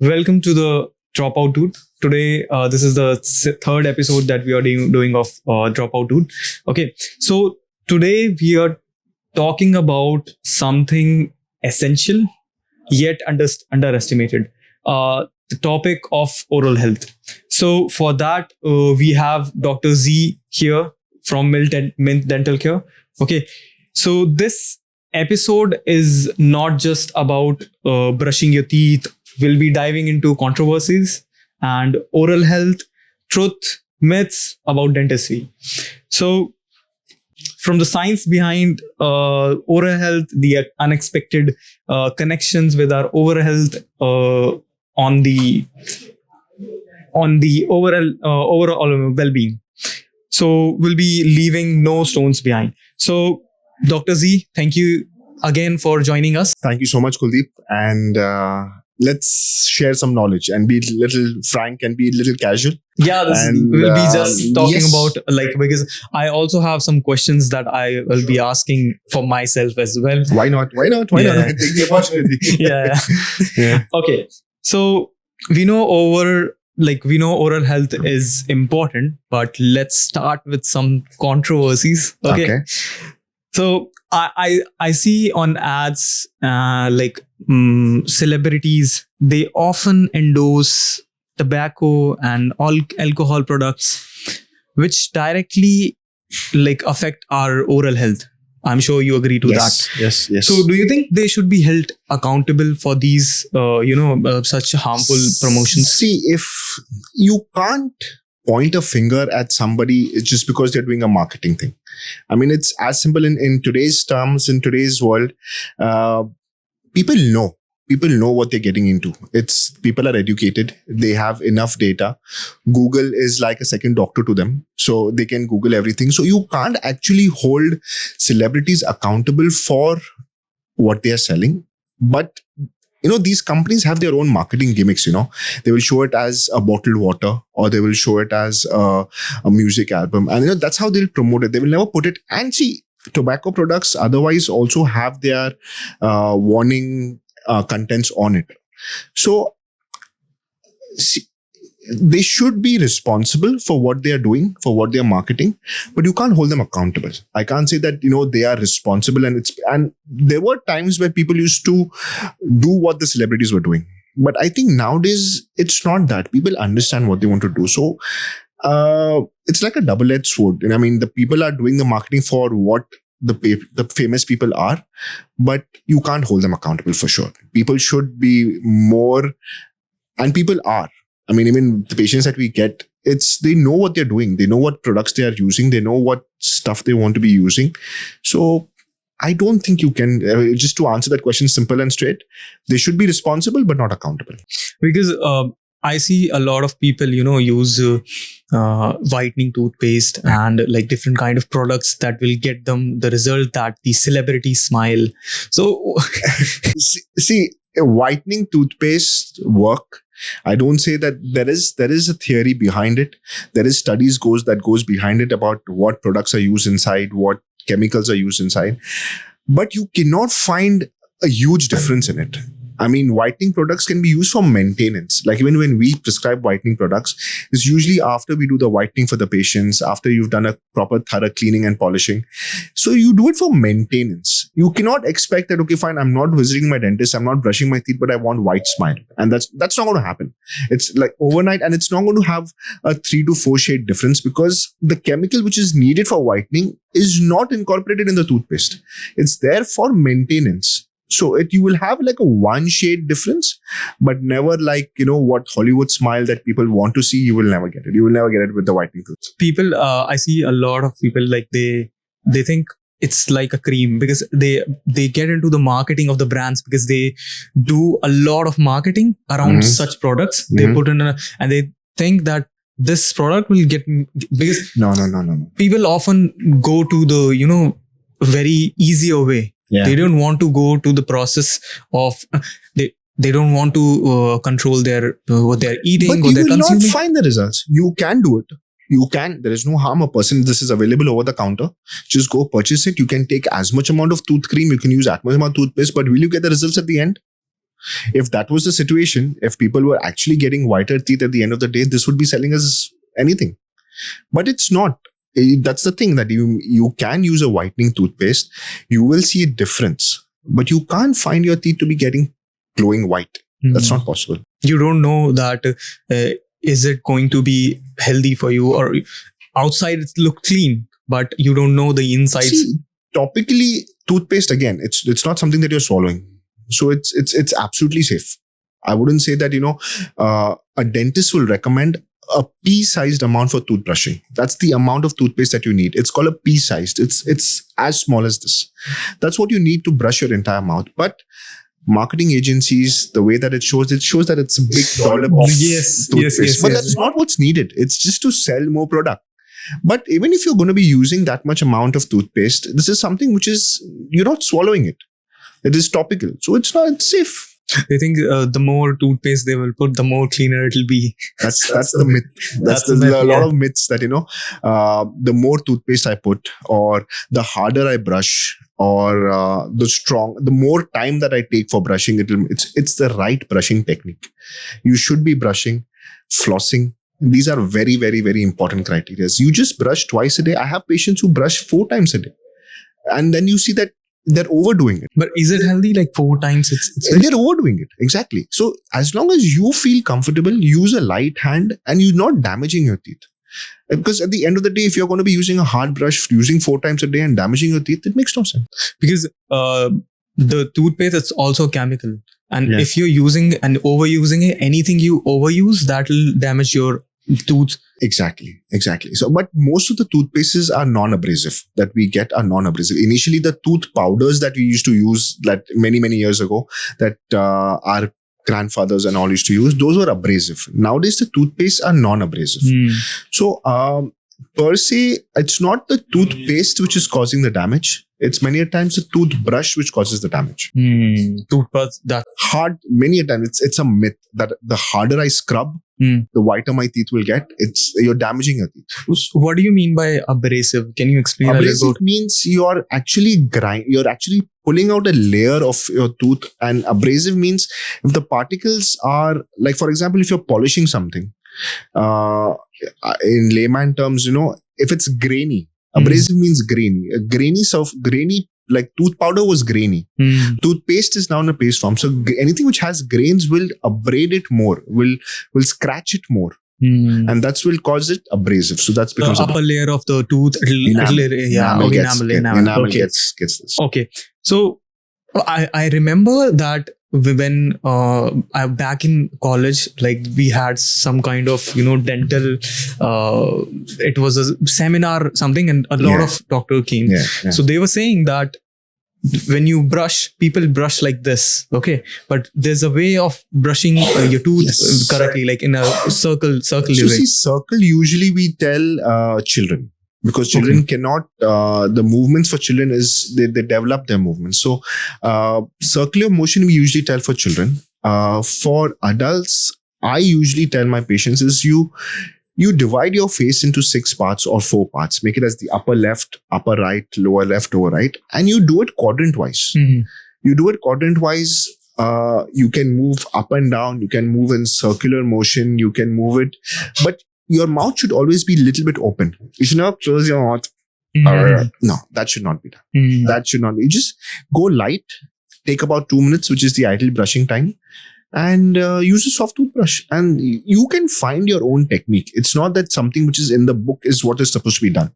Welcome to the Dropout Dude. Today, this is the third episode that we are doing of Dropout Dude. Okay, so today we are talking about something essential yet underestimated. The topic of oral health. So for that, we have Dr. Z here from Mint Dental Care. Okay, so this episode is not just about brushing your teeth. We'll be diving into controversies and oral health, truth, myths about dentistry. So, from the science behind oral health, the unexpected connections with our oral health on the overall well-being. So, we'll be leaving no stones behind. So, Dr. Z, thank you again for joining us. Thank you so much, Kuldeep. And let's share some knowledge and be a little frank and be a little casual. Yeah, we'll be just talking yes. about because I also have some questions that I will be asking for myself as well. Why not? Why not? Yeah. Take the opportunity. Yeah. Okay. So we know oral health is important, but let's start with some controversies. Okay. So I see on ads celebrities, they often endorse tobacco and all alcohol products which directly affect our oral health. I'm sure you agree to that. Yes. So do you think they should be held accountable for these such harmful promotions? See, if you can't point a finger at somebody just because they're doing a marketing thing. I mean, it's as simple in today's terms, in today's world. People know what they're getting into. People are educated. They have enough data. Google is like a second doctor to them. So they can Google everything. So you can't actually hold celebrities accountable for what they are selling. But these companies have their own marketing gimmicks, They will show it as a bottled water or they will show it as a music album. And, that's how they'll promote it. They will never put it. And see, tobacco products otherwise also have their warning contents on it. So see, they should be responsible for what they are doing, for what they are marketing, but you can't hold them accountable. I can't say that, they are responsible and there were times where people used to do what the celebrities were doing. But I think nowadays it's not that. People understand what they want to do. So it's like a double-edged sword. I mean, the people are doing the marketing for what the famous people are, but you can't hold them accountable for sure. People should be more, and people are. I mean, even the patients that we get, they know what they're doing. They know what products they are using. They know what stuff they want to be using. So I don't think you can, just to answer that question simple and straight, they should be responsible, but not accountable. Because I see a lot of people, use whitening toothpaste and different kind of products that will get them the result that the celebrities smile. So see, a whitening toothpaste work. I don't say that there is a theory behind it. There is studies that goes behind it about what products are used inside, what chemicals are used inside, but you cannot find a huge difference in it. I mean, whitening products can be used for maintenance. Like even when we prescribe whitening products, it's usually after we do the whitening for the patients, after you've done a proper thorough cleaning and polishing. So you do it for maintenance. You cannot expect that, okay, fine, I'm not visiting my dentist, I'm not brushing my teeth, but I want white smile. And that's not going to happen. It's like overnight, and it's not going to have a 3 to 4 shade difference because the chemical which is needed for whitening is not incorporated in the toothpaste. It's there for maintenance. So you will have like a 1 shade difference, but never what Hollywood smile that people want to see. You will never get it. You will never get it with the whitening tooth. People, I see a lot of people they think it's like a cream because they get into the marketing of the brands because they do a lot of marketing around such products. They put in and they think that this product will get, because no. People often go to the very easier way. Yeah. They don't want to go to the process of they don't want to control their what they're eating. But or you they're will consuming. not find the results. You can do it. You can. There is no harm. A person, this is available over the counter. Just go purchase it. You can take as much amount of tooth cream. You can use as much amount of toothpaste. But will you get the results at the end? If that was the situation, if people were actually getting whiter teeth at the end of the day, this would be selling as anything. But it's not. That's the thing, that you can use a whitening toothpaste. You will see a difference, but you can't find your teeth to be getting glowing white. That's not possible. You don't know that is it going to be healthy for you, or outside it look clean, but you don't know the insides. See, topically, toothpaste, again, it's not something that you're swallowing, so it's absolutely safe. I wouldn't say that a dentist will recommend a pea-sized amount for toothbrushing. That's the amount of toothpaste that you need. It's called a pea-sized. It's as small as this. That's what you need to brush your entire mouth. But marketing agencies, the way that it shows that it's a big dollop of toothpaste. But that's not what's needed. It's just to sell more product. But even if you're going to be using that much amount of toothpaste, this is something which is, you're not swallowing it. It is topical. So it's safe. They think the more toothpaste they will put, the more cleaner it will be. That's the myth. That's a lot of myths that, the more toothpaste I put, or the harder I brush, or the more time that I take for brushing, it's the right brushing technique. You should be brushing, flossing. These are very, very, very important criteria. You just brush twice a day. I have patients who brush 4 times a day. And then you see that they're overdoing it. But is it healthy? Like 4 times? They're overdoing it. Exactly. So as long as you feel comfortable, use a light hand and you're not damaging your teeth. Because at the end of the day, if you're going to be using a hard brush, using 4 times a day and damaging your teeth, it makes no sense. Because the toothpaste, it's also chemical. And if you're using and overusing it, anything you overuse, that will damage your tooth. Exactly. So, but most of the toothpastes are non-abrasive that we get are non-abrasive. Initially, the tooth powders that we used to use that many, many years ago, that our grandfathers and all used to use, those were abrasive. Nowadays, the toothpastes are non-abrasive. So, per se, it's not the toothpaste which is causing the damage. It's many a times the toothbrush which causes the damage. Toothbrush, that hard. Many a times it's a myth that the harder I scrub, the whiter my teeth will get. You're damaging your teeth. What do you mean by abrasive? Can you explain abrasive a little bit? Means you're actually pulling out a layer of your tooth, and abrasive means if the particles are, like, for example, if you're polishing something, in layman terms, if it's grainy. Abrasive means grainy. Grainy, like tooth powder was grainy. Toothpaste is now in a paste form. So anything which has grains will abrade it more, will scratch it more. And that's will cause it abrasive. So that's becomes the upper layer of the tooth. Enamel gets this. Okay. So I remember that when back in college, like we had some kind of dental it was a seminar something, and a lot of doctor came. So they were saying that when you brush, people brush like this, okay, but there's a way of brushing your tooth correctly, like in a circle so see, circle usually we tell children, because children cannot, the movements for children is they develop their movements. So circular motion we usually tell for children. For adults, I usually tell my patients is you divide your face into 6 parts or 4 parts. Make it as the upper left, upper right, lower left, lower right, and you do it quadrant-wise. You do it quadrant-wise. You can move up and down. You can move in circular motion. You can move it, but your mouth should always be a little bit open. You should not close your mouth. No, that should not be done. That should not be. You just go light, take about 2 minutes, which is the ideal brushing time, and use a soft toothbrush. And you can find your own technique. It's not that something which is in the book is what is supposed to be done.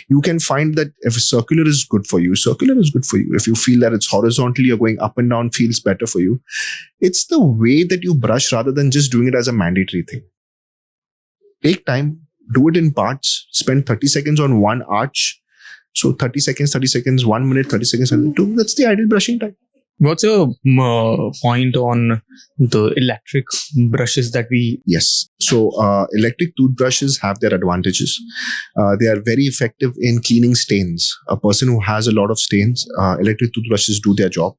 You can find that if circular is good for you, circular is good for you. If you feel that it's horizontally, you're going up and down, feels better for you. It's the way that you brush rather than just doing it as a mandatory thing. Take time, do it in parts, spend 30 seconds on one arch. So 30 seconds, 1 minute, 30 seconds, 2. That's the ideal brushing time. What's your point on the electric brushes that we... Yes. So electric toothbrushes have their advantages. They are very effective in cleaning stains. A person who has a lot of stains, electric toothbrushes do their job.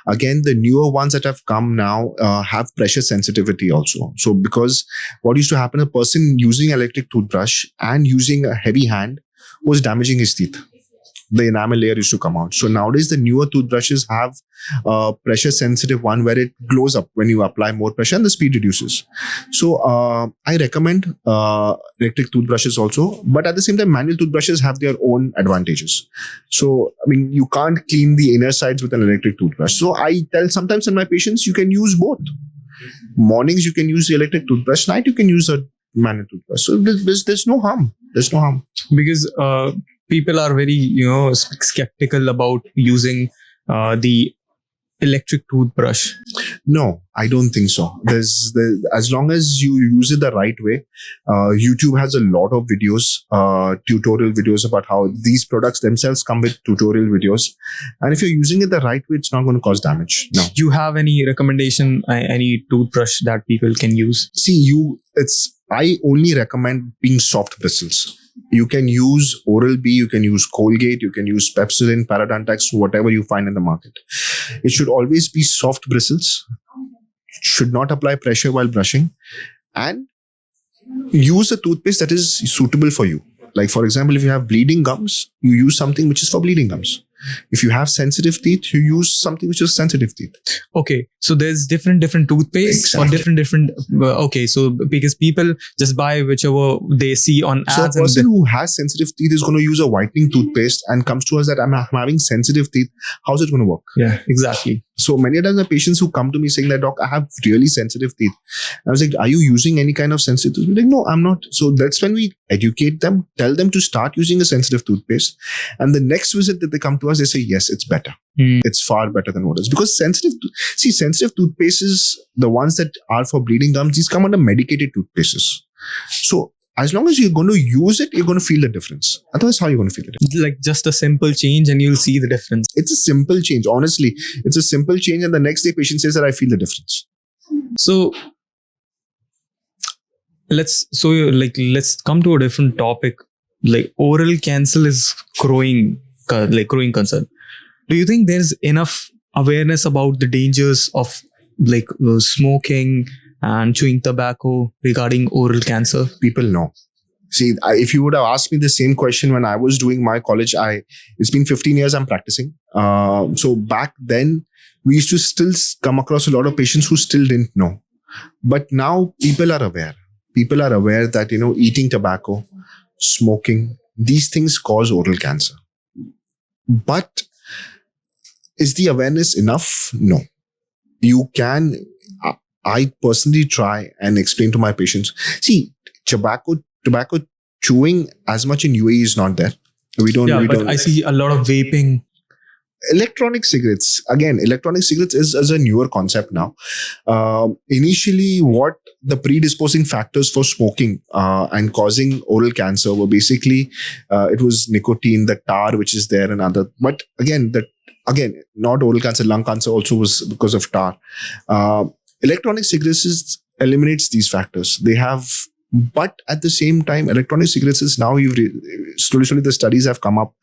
Again, the newer ones that have come now have pressure sensitivity also. So because what used to happen, a person using electric toothbrush and using a heavy hand was damaging his teeth. The enamel layer used to come out. So nowadays the newer toothbrushes have a pressure sensitive one where it glows up when you apply more pressure and the speed reduces. So I recommend electric toothbrushes also, but at the same time manual toothbrushes have their own advantages. So I mean, you can't clean the inner sides with an electric toothbrush. So I tell sometimes in my patients you can use both. Mornings you can use the electric toothbrush, night you can use a manual toothbrush. So there's no harm. There's no harm. Because people are very skeptical about using the electric toothbrush. No, I don't think so. As long as you use it the right way, YouTube has a lot of videos, tutorial videos about how these products themselves come with tutorial videos. And if you're using it the right way, it's not going to cause damage. No. Do you have any recommendation, any toothbrush that people can use? See, I only recommend being soft bristles. You can use Oral-B, you can use Colgate, you can use Pepsodent, Parodontax, whatever you find in the market. It should always be soft bristles. Should not apply pressure while brushing. And use a toothpaste that is suitable for you. Like for example, if you have bleeding gums, you use something which is for bleeding gums. If you have sensitive teeth, you use something which is sensitive teeth. Okay, so there's different toothpaste for different. Okay, so because people just buy whichever they see on ads. So a person who has sensitive teeth is going to use a whitening toothpaste and comes to us that I'm having sensitive teeth. How's it going to work? Yeah, exactly. So many times the patients who come to me saying that, doc, I have really sensitive teeth. I was like, are you using any kind of sensitive toothpaste? Like, no, I'm not. So that's when we educate them, tell them to start using a sensitive toothpaste. And the next visit that they come to us, they say, yes, it's better. It's far better than what is. Because sensitive toothpastes, the ones that are for bleeding gums, these come under medicated toothpastes. So as long as you're going to use it, you're going to feel the difference. Otherwise, how are you going to feel it? Like just a simple change and you'll see the difference. It's a simple change. Honestly, it's a simple change. And the next day patient says that I feel the difference. So let's come to a different topic. Like oral cancer is growing concern. Do you think there's enough awareness about the dangers of smoking and chewing tobacco regarding oral cancer? People know. See, if you would have asked me the same question when I was doing my college, it's been 15 years I'm practicing. So back then, we used to still come across a lot of patients who still didn't know. But now people are aware. People are aware that, eating tobacco, smoking, these things cause oral cancer. But is the awareness enough? No. You can... I personally try and explain to my patients. See, tobacco chewing as much in UAE is not there. I see a lot of vaping. Electronic cigarettes. Again, electronic cigarettes is a newer concept now. Initially, what the predisposing factors for smoking and causing oral cancer were basically, it was nicotine, the tar which is there and other. But again, not oral cancer, lung cancer also was because of tar. Electronic cigarettes eliminates these factors. But at the same time, electronic cigarettes is now slowly the studies have come up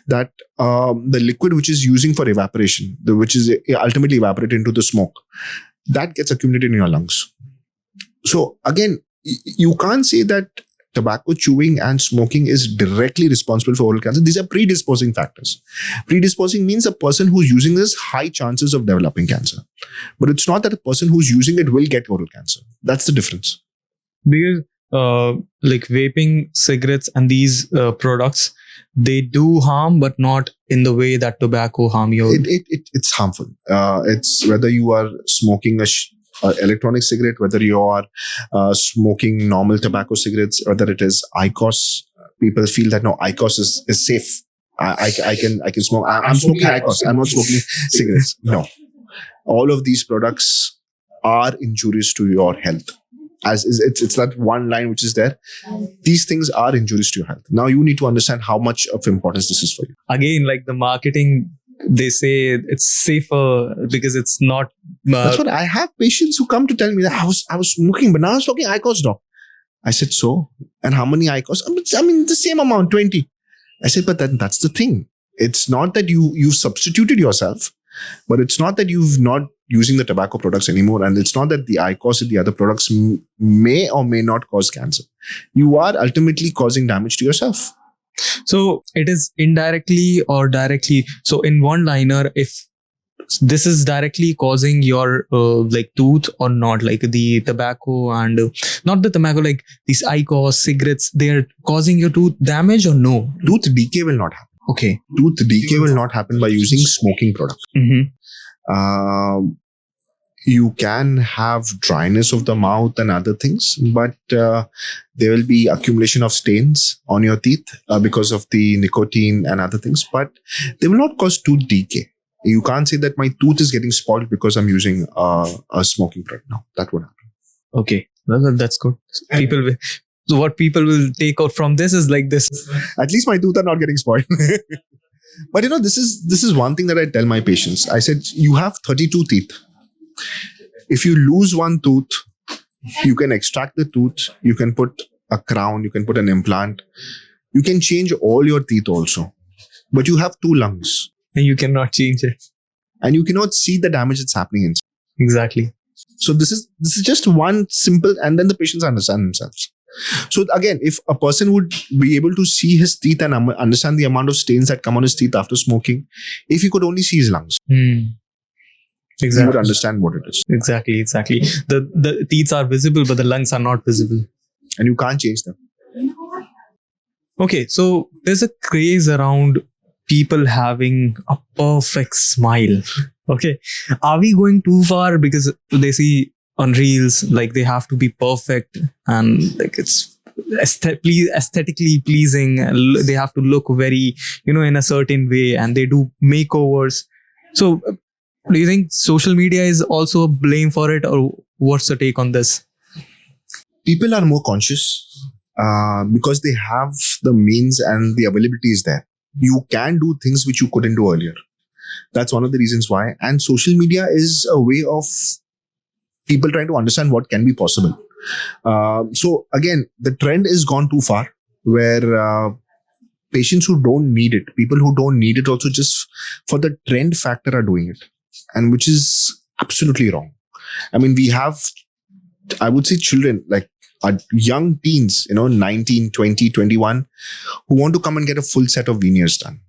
that the liquid which is using for evaporation, which is ultimately evaporated into the smoke, that gets accumulated in your lungs. So again, you can't say that tobacco chewing and smoking is directly responsible for oral cancer. These are predisposing factors. Predisposing means a person who's using this high chances of developing cancer. But it's not that a person who's using it will get oral cancer. That's the difference. Because vaping, cigarettes and these products, they do harm, but not in the way that tobacco harm you. It's harmful. It's whether you are smoking electronic cigarette, whether you are smoking normal tobacco cigarettes, whether it is IQOS. People feel that no, IQOS is safe. I can smoke. I'm smoking IQOS. I'm not smoking cigarettes. No, all of these products are injurious to your health. It's that one line which is there. These things are injurious to your health. Now you need to understand how much of importance this is for you. Again, like the marketing, they say it's safer because it's not. That's what I have patients who come to tell me that I was smoking, but now I'm smoking IQOS, doc. I said, so? And how many IQOS? I mean, the same amount, 20. I said, but that's the thing. It's not that you've substituted yourself, but it's not that you've not using the tobacco products anymore. And it's not that the IQOS and the other products may or may not cause cancer. You are ultimately causing damage to yourself. So it is indirectly or directly. So in one liner, if this is directly causing your like tooth or not, like the tobacco and not the tobacco, like these IQOS cigarettes, they're causing your tooth damage or no? Tooth decay will not happen. Okay. Tooth decay will not happen by using smoking products. You can have dryness of the mouth and other things, but there will be accumulation of stains on your teeth because of the nicotine and other things, but they will not cause tooth decay. You can't say that my tooth is getting spoiled because I'm using a smoking product. No, that won't happen. Okay, well, that's good. People will, so what people will take out from this is like this. At least my teeth are not getting spoiled. But this is one thing that I tell my patients. I said, you have 32 teeth. If you lose one tooth, you can extract the tooth, you can put a crown, you can put an implant, you can change all your teeth also. But you have 2 lungs. And you cannot change it. And you cannot see the damage that's happening inside. Exactly. So this is just one simple, and then the patients understand themselves. So again, if a person would be able to see his teeth and understand the amount of stains that come on his teeth after smoking, if he could only see his lungs. Exactly. You would understand what it is. Exactly. The teeth are visible, but the lungs are not visible. And you can't change them. Okay, so there's a craze around people having a perfect smile. Okay. Are we going too far? Because they see on reels, like they have to be perfect and like it's aesthetically pleasing. They have to look very, in a certain way, and they do makeovers. So do you think social media is also a blame for it, or what's the take on this? People are more conscious because they have the means and the availability is there. You can do things which you couldn't do earlier. That's one of the reasons why. And social media is a way of people trying to understand what can be possible. So again, the trend is gone too far, where patients who don't need it, people who don't need it also just for the trend factor are doing it. And which is absolutely wrong. I mean, we have, I would say, children, like young teens, 19, 20, 21, who want to come and get a full set of veneers done.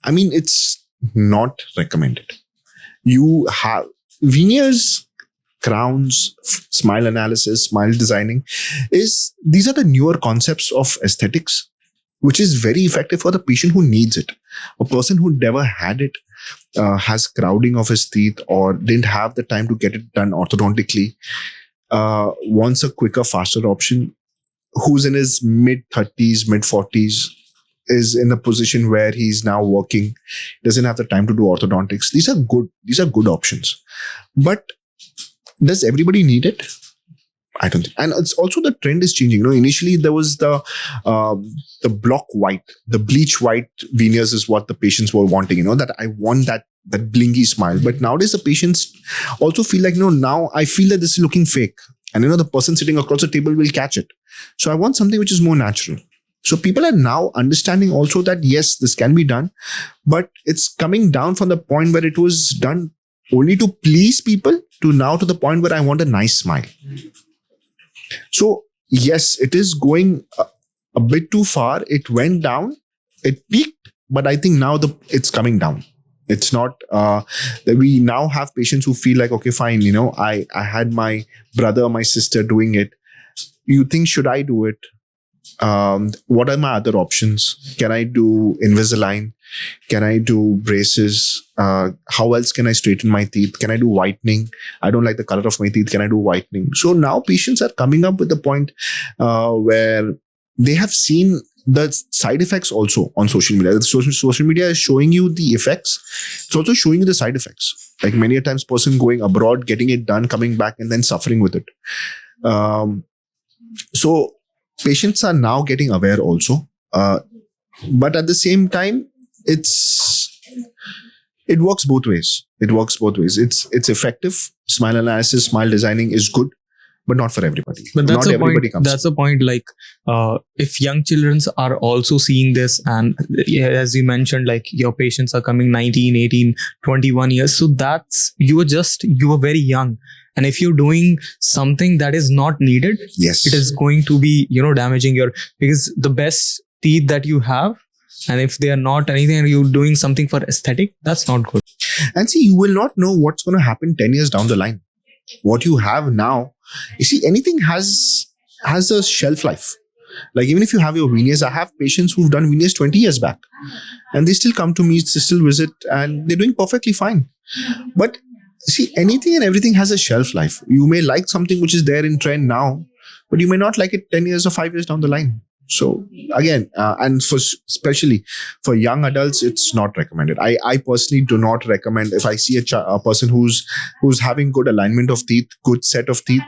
I mean, it's not recommended. You have veneers, crowns, smile analysis, smile designing. These are the newer concepts of aesthetics, which is very effective for the patient who needs it. A person who never had it, has crowding of his teeth or didn't have the time to get it done orthodontically, wants a quicker, faster option, who's in his mid-30s, mid-40s, is in a position where he's now working, doesn't have the time to do orthodontics. These are good options. But does everybody need it? I don't think. And it's also the trend is changing. Initially there was the block white, the bleach white veneers is what the patients were wanting, that I want that blingy smile. But nowadays the patients also feel like, now I feel that this is looking fake. And the person sitting across the table will catch it. So I want something which is more natural. So people are now understanding also that yes, this can be done, but it's coming down from the point where it was done only to please people to now to the point where I want a nice smile. So yes, it is going a bit too far. It went down, it peaked, but I think now it's coming down. It's not that we now have patients who feel like, okay, fine, I had my brother or my sister doing it. You think, should I do it? What are my other options? Can I do Invisalign? Can I do braces? How else can I straighten my teeth? Can I do whitening? I don't like the color of my teeth. Can I do whitening? So now patients are coming up with the point where they have seen the side effects also on social media. Social media is showing you the effects. It's also showing you the side effects. Like many a times person going abroad, getting it done, coming back and then suffering with it. So patients are now getting aware also. But at the same time, it works both ways. It's effective. Smile analysis, smile designing is good, but not for everybody. But that's not a point. That's a point. Like, if young children are also seeing this, and as you mentioned, like your patients are coming 19, 18, 21 years. So you are very young. And if you're doing something that is not needed, yes, it is going to be, damaging because the best teeth that you have, and if they are not anything and you're doing something for aesthetic, that's not good. And see, you will not know what's going to happen 10 years down the line. What you have now, you see, anything has a shelf life. Like even if you have your veneers, I have patients who've done veneers 20 years back and they still come to me, they still visit, and they're doing perfectly fine. But see, anything and everything has a shelf life. You may like something which is there in trend now, but you may not like it 10 years or 5 years down the line. So again, and for especially for young adults, it's not recommended. I personally do not recommend. If I see a person who's having good alignment of teeth, good set of teeth,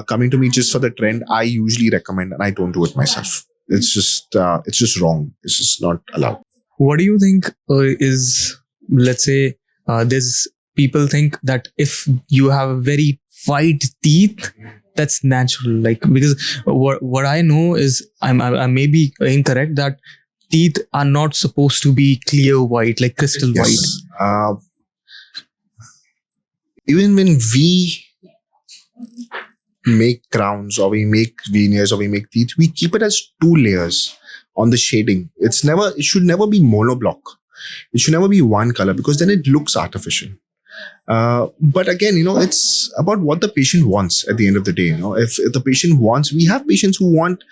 coming to me just for the trend, I usually recommend, and I don't do it myself. It's just wrong. It's just not allowed. What do you think is, let's say, there's people think that if you have very white teeth, that's natural. Like, because what I know is, I may be incorrect, that teeth are not supposed to be clear white, like crystal white. Even when we make crowns or we make veneers or we make teeth, we keep it as 2 layers on the shading. It should never be monoblock. It should never be one color, because then it looks artificial. But again, it's about what the patient wants at the end of the day. If the patient wants, we have patients who want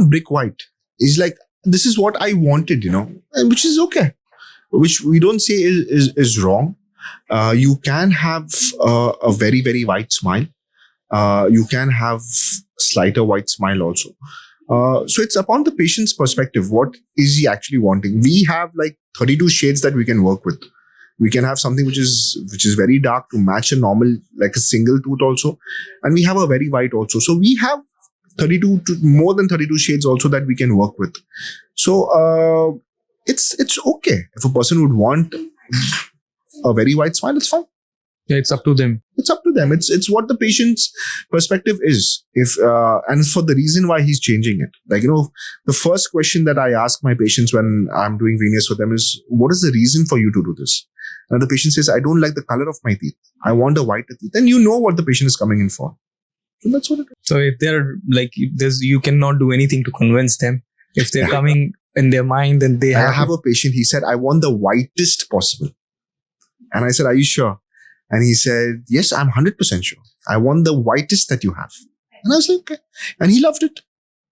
brick white. It's like, this is what I wanted, and which is okay, which we don't say is wrong. You can have a very, very white smile. You can have slighter white smile also. So it's upon the patient's perspective. What is he actually wanting? We have like 32 shades that we can work with. We can have something which is very dark to match a normal, like a single tooth also. And we have a very white also. So we have 32 to more than 32 shades also that we can work with. So it's okay. If a person would want a very white smile, it's fine. Yeah, it's up to them. It's up to them. It's what the patient's perspective is. And for the reason why he's changing it. Like, the first question that I ask my patients when I'm doing veneers for them is, what is the reason for you to do this? And the patient says, I don't like the color of my teeth. I want a whiter teeth. Then you know what the patient is coming in for. So that's what it is. So if they're like, you cannot do anything to convince them. If they're coming in their mind, then they have. I have a patient, he said, I want the whitest possible. And I said, are you sure? And he said, yes, I'm 100% sure. I want the whitest that you have. And I was like, okay. And he loved it.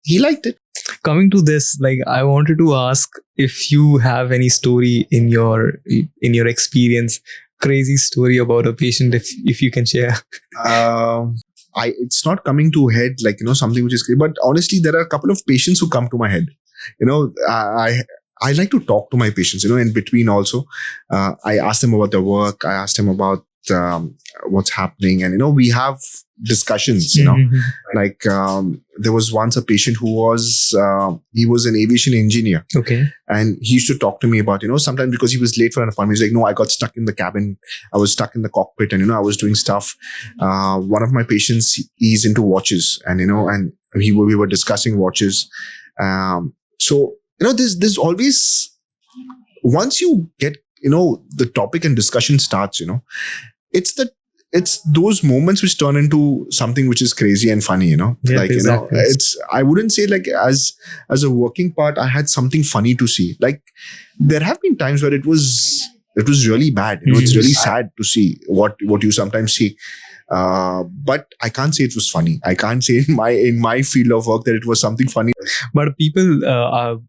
He liked it. Coming to this, like, I wanted to ask if you have any story in your experience, crazy story about a patient, if you can share. It's not coming to head, like, something which is crazy. But honestly, there are a couple of patients who come to my head. I like to talk to my patients, in between also. I ask them about their work. I ask them about what's happening. And, we have discussions, like there was once a patient who was, he was an aviation engineer. Okay. And he used to talk to me about, sometimes because he was late for an appointment, he's like, no, I got stuck in the cabin. I was stuck in the cockpit and, I was doing stuff. One of my patients, he's into watches and, and we were discussing watches. So, there's always, once you get, the topic and discussion starts, it's those moments which turn into something which is crazy and funny, Yeah, like, exactly. I wouldn't say like as a working part, I had something funny to see. Like there have been times where it was really bad. It's really sad to see what you sometimes see. But I can't say it was funny. I can't say in my field of work that it was something funny. But people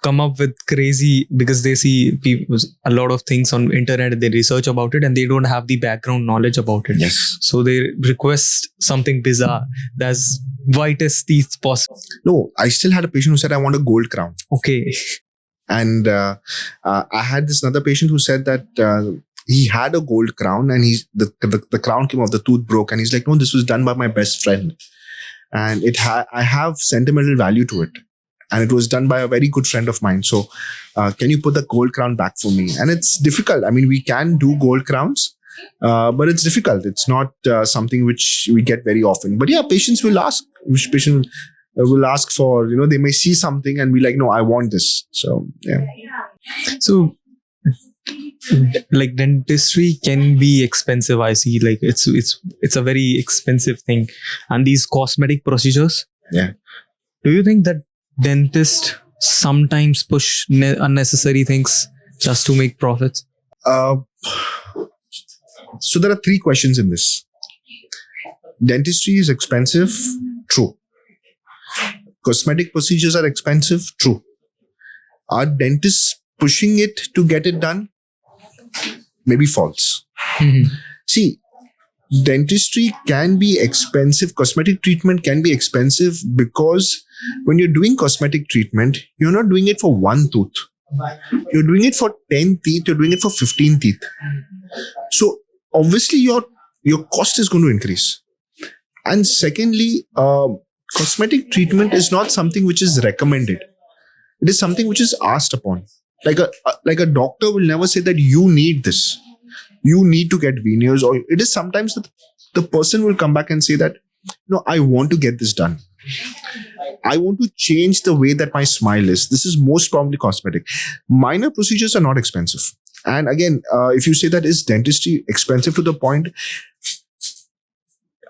come up with crazy because they see a lot of things on internet, they research about it and they don't have the background knowledge about it. Yes. So they request something bizarre that's whitest teeth possible. No, I still had a patient who said, I want a gold crown. Okay. And I had this another patient who said that he had a gold crown and the crown came off, the tooth broke, and he's like, no, this was done by my best friend. And I have sentimental value to it. And it was done by a very good friend of mine. So can you put the gold crown back for me? And it's difficult. I mean, we can do gold crowns, but it's difficult. It's not something which we get very often. But yeah, patients will ask. Which patient will ask for, they may see something and be like, no, I want this. So, yeah. So, like dentistry can be expensive. I see, like it's a very expensive thing. And these cosmetic procedures. Yeah. Do you think that dentists sometimes push unnecessary things just to make profits? So there are 3 questions in this. Dentistry is expensive. True. Cosmetic procedures are expensive. True. Are dentists pushing it to get it done? Maybe false. See, dentistry can be expensive. Cosmetic treatment can be expensive because when you're doing cosmetic treatment, you're not doing it for one tooth. You're doing it for 10 teeth. You're doing it for 15 teeth. So obviously your cost is going to increase. And secondly, cosmetic treatment is not something which is recommended. It is something which is asked upon. Like a doctor will never say that you need this. You need to get veneers, or it is sometimes that the person will come back and say that, no, I want to get this done. I want to change the way that my smile is. This is most probably cosmetic. Minor procedures are not expensive. And again, if you say that is dentistry expensive to the point,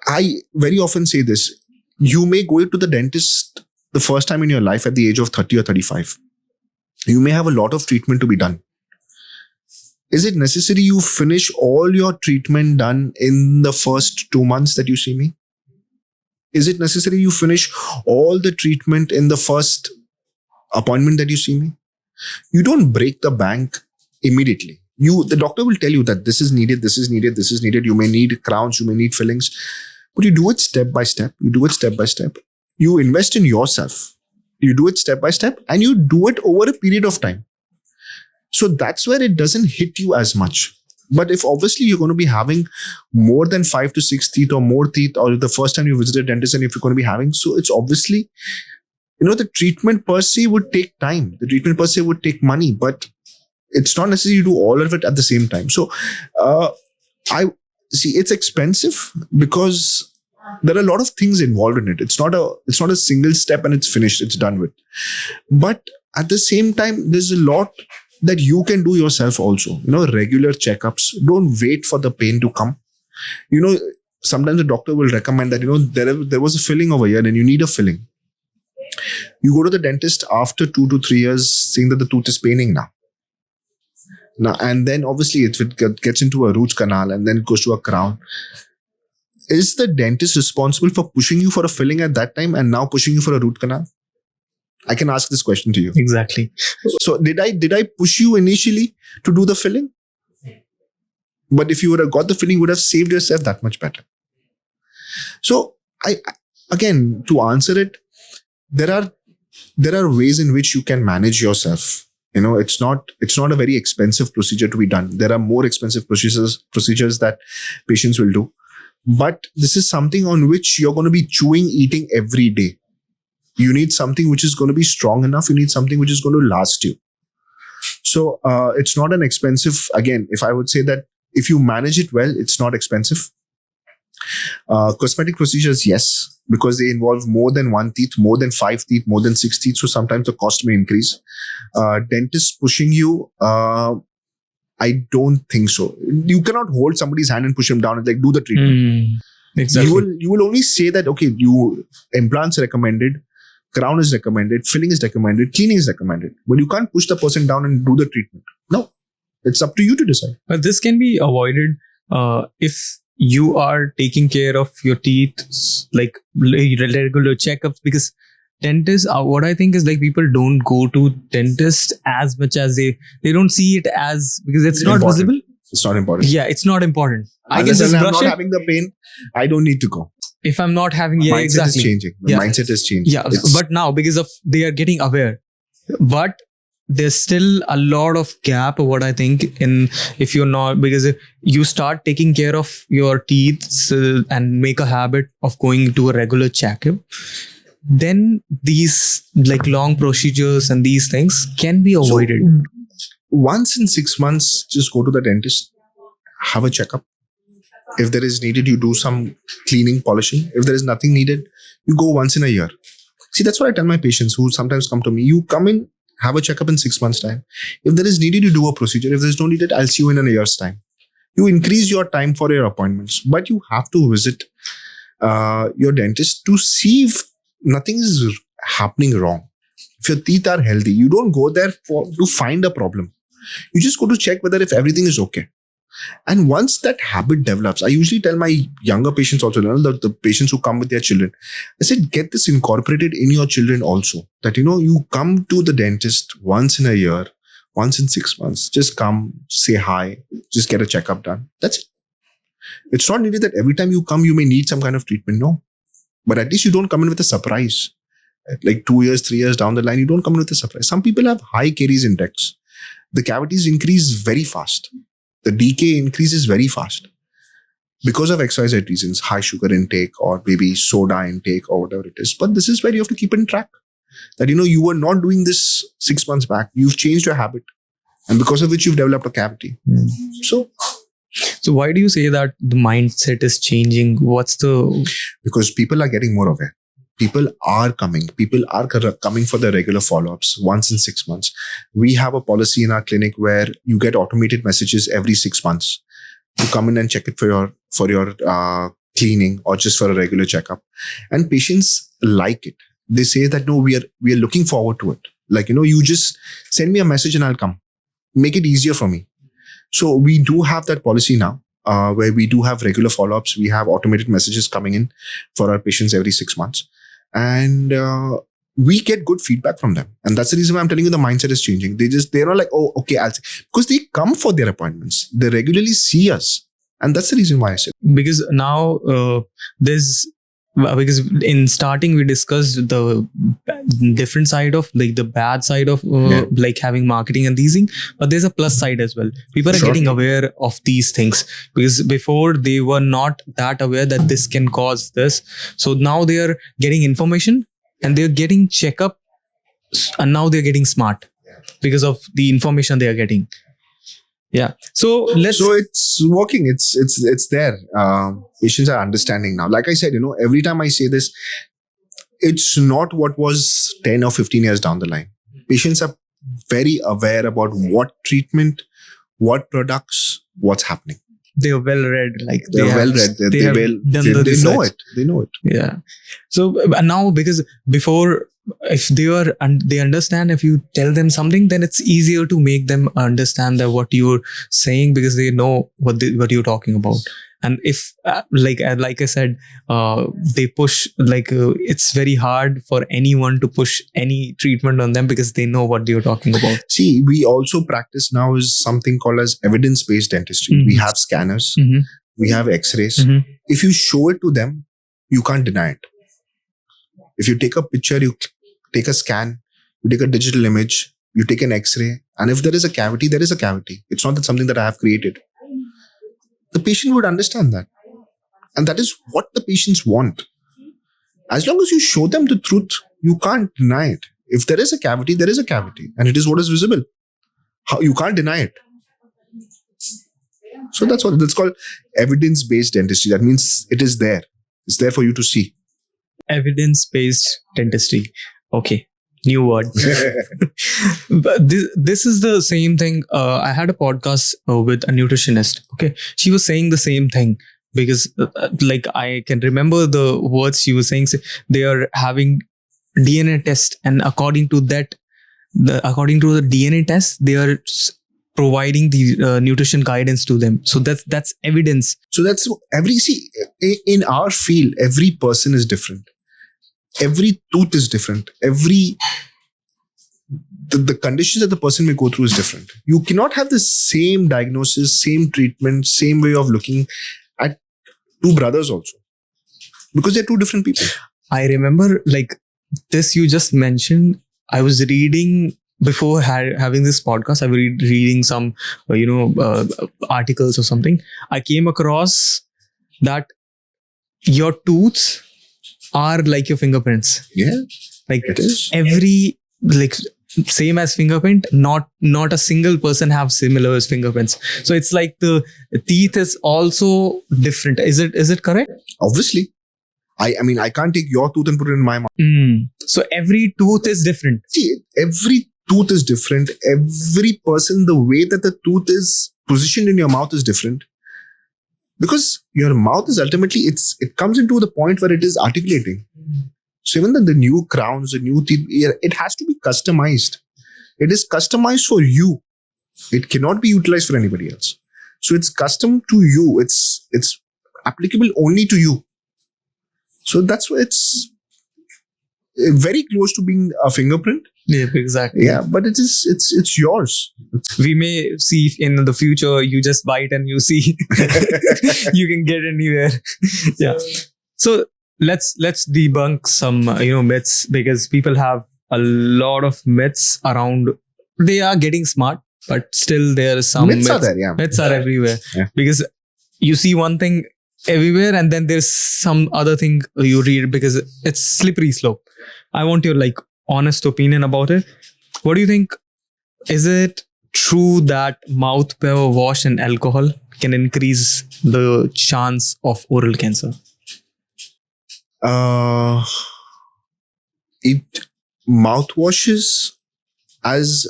I very often say this. You may go to the dentist the first time in your life at the age of 30 or 35. You may have a lot of treatment to be done. Is it necessary you finish all your treatment done in the first 2 months that you see me? Is it necessary you finish all the treatment in the first appointment that you see me? You don't break the bank immediately. The doctor will tell you that this is needed, this is needed, this is needed. You may need crowns, you may need fillings, but you do it step by step. You do it step by step. You invest in yourself. You do it step by step, and you do it over a period of time. So that's where it doesn't hit you as much. But if obviously you're going to be having more than 5 to 6 teeth or more teeth, or the first time you visit a dentist, and if you're going to be having, so it's obviously, the treatment per se would take time. The treatment per se would take money, but it's not necessary to do all of it at the same time. So I see it's expensive because there are a lot of things involved in it. It's not a single step and it's finished, it's done with. But at the same time, there's a lot that you can do yourself also. Regular checkups. Don't wait for the pain to come. Sometimes the doctor will recommend that, there was a filling over here and you need a filling. You go to the dentist after 2 to 3 years saying that the tooth is paining now. And then obviously if it gets into a root canal and then it goes to a crown. Is the dentist responsible for pushing you for a filling at that time and now pushing you for a root canal? I can ask this question to you. Exactly. So did I push you initially to do the filling? But if you would have got the filling, you would have saved yourself that much better. So again, to answer it, there are ways in which you can manage yourself. It's not a very expensive procedure to be done. There are more expensive procedures that patients will do. But this is something on which you're going to be eating every day. You need something which is going to be strong enough. You need something which is going to last you. So it's not an expensive, again, if I would say that if you manage it well, it's not expensive. Cosmetic procedures, yes, because they involve more than 1 teeth, more than 5 teeth, more than 6 teeth. So sometimes the cost may increase. Dentists pushing you, I don't think so. You cannot hold somebody's hand and push him down and do the treatment. Exactly. You will only say that, okay, implants are recommended, crown is recommended, filling is recommended, cleaning is recommended. But you can't push the person down and do the treatment. No, it's up to you to decide. But this can be avoided if you are taking care of your teeth, like regular checkups, because dentists, what I think is people don't go to dentists as much as they don't see it as, because it's not important. visible. It's not important. Yeah, it's not important. I can Unless just I'm brush not it. having the pain, I don't need to go. If I'm not having, mindset exactly. is changing. Yeah. Mindset is changing. Yeah, but now because of they are getting aware, but there's still a lot of gap. What I think in if you're not, because if you start taking care of your teeth and make a habit of going to a regular checkup, then these long procedures and these things can be avoided. So, once in 6 months, just go to the dentist, have a checkup. If there is needed, you do some cleaning, polishing. If there is nothing needed, you go once in a year. See, that's what I tell my patients who sometimes come to me. You come in, have a checkup in 6 months' time. If there is needed, you do a procedure. If there's no needed, I'll see you in a year's time. You increase your time for your appointments, but you have to visit your dentist to see if nothing is happening wrong. If your teeth are healthy, you don't go there to find a problem. You just go to check whether if everything is okay. And once that habit develops, I usually tell my younger patients also, the patients who come with their children, I said, get this incorporated in your children also. That, you come to the dentist once in a year, once in 6 months, just come, say hi, just get a checkup done. That's it. It's not needed that every time you come, you may need some kind of treatment. No. But at least you don't come in with a surprise. Like 2 years, 3 years down the line, you don't come in with a surprise. Some people have high caries index. The cavities increase very fast. The decay increases very fast because of XYZ reasons, high sugar intake or maybe soda intake or whatever it is. But this is where you have to keep in track that, you were not doing this 6 months back. You've changed your habit and because of which you've developed a cavity. So why do you say that the mindset is changing? Because people are getting more aware. People are coming for the regular follow-ups once in 6 months. We have a policy in our clinic where you get automated messages every 6 months to come in and check it for your cleaning or just for a regular checkup. And patients like it. They say that, no, we are looking forward to it. Like, you just send me a message and I'll come. Make it easier for me. So we do have that policy now. Where we do have regular follow-ups. We have automated messages coming in for our patients every 6 months. And we get good feedback from them. And that's the reason why I'm telling you the mindset is changing. They're not like, oh, okay, because they come for their appointments. They regularly see us. And that's the reason why I said. Because now because in starting we discussed the different side of like the bad side of like having marketing and these things, but there's a plus side as well. People are getting aware of these things because before they were not that aware that this can cause this. So now they are getting information and they're getting checkup, and now they're getting smart because of the information they are getting. Yeah. So it's working. It's there. Patients are understanding now. Like I said, every time I say this, it's not what was 10 or 15 years down the line. Patients are very aware about what treatment, what products, what's happening. They're well read. Like they're well read. They know it. They know it. Yeah. So now, because before, if they understand, if you tell them something, then it's easier to make them understand that what you're saying because they know what you're talking about. And if like I said, they push it's very hard for anyone to push any treatment on them because they know what you're talking about. See, we also practice now is something called as evidence-based dentistry. Mm-hmm. We have scanners, we have X-rays. Mm-hmm. If you show it to them, you can't deny it. If you take a picture, you take a scan, you take a digital image, you take an X-ray, and if there is a cavity, there is a cavity. It's not that something that I have created. The patient would understand that. And that is what the patients want. As long as you show them the truth, you can't deny it. If there is a cavity, there is a cavity. And it is what is visible. You can't deny it. So that's called evidence-based dentistry. That means it is there. It's there for you to see. Evidence-based dentistry. Okay. New word. But this is the same thing. I had a podcast with a nutritionist. Okay. She was saying the same thing because I can remember the words she was saying. They are having DNA test, and according to the DNA test, they are providing the nutrition guidance to them. So that's evidence. So that's in our field, every person is different. Every tooth is different. The conditions that the person may go through is different. You cannot have the same diagnosis, same treatment, same way of looking at two brothers also. Because they're two different people. I remember this you just mentioned. I was reading before having this podcast. I was reading some, articles or something. I came across that your tooths are like your fingerprints. Yeah. It is. Every same as fingerprint, not a single person have similar fingerprints. So it's like the teeth is also different. Is it correct? Obviously. I can't take your tooth and put it in my mouth. So every tooth is different. See, every tooth is different. Every person, the way that the tooth is positioned in your mouth is different. Because your mouth is ultimately, it comes into the point where it is articulating. So even the new crowns, the new teeth, it has to be customized. It is customized for you. It cannot be utilized for anybody else. So it's custom to you. It's applicable only to you. So that's why it's very close to being a fingerprint. Yeah, exactly. Yeah, but it's yours. We may see if in the future you just bite and you see you can get anywhere. Yeah. So let's debunk some myths, because people have a lot of myths around. They are getting smart, but still there is some Myths are there, yeah. Myths are everywhere. Yeah. Because you see one thing everywhere and then there's some other thing you read, because it's slippery slope. I want your honest opinion about it. What do you think? Is it true that mouth wash and alcohol can increase the chance of oral cancer? It mouthwashes, as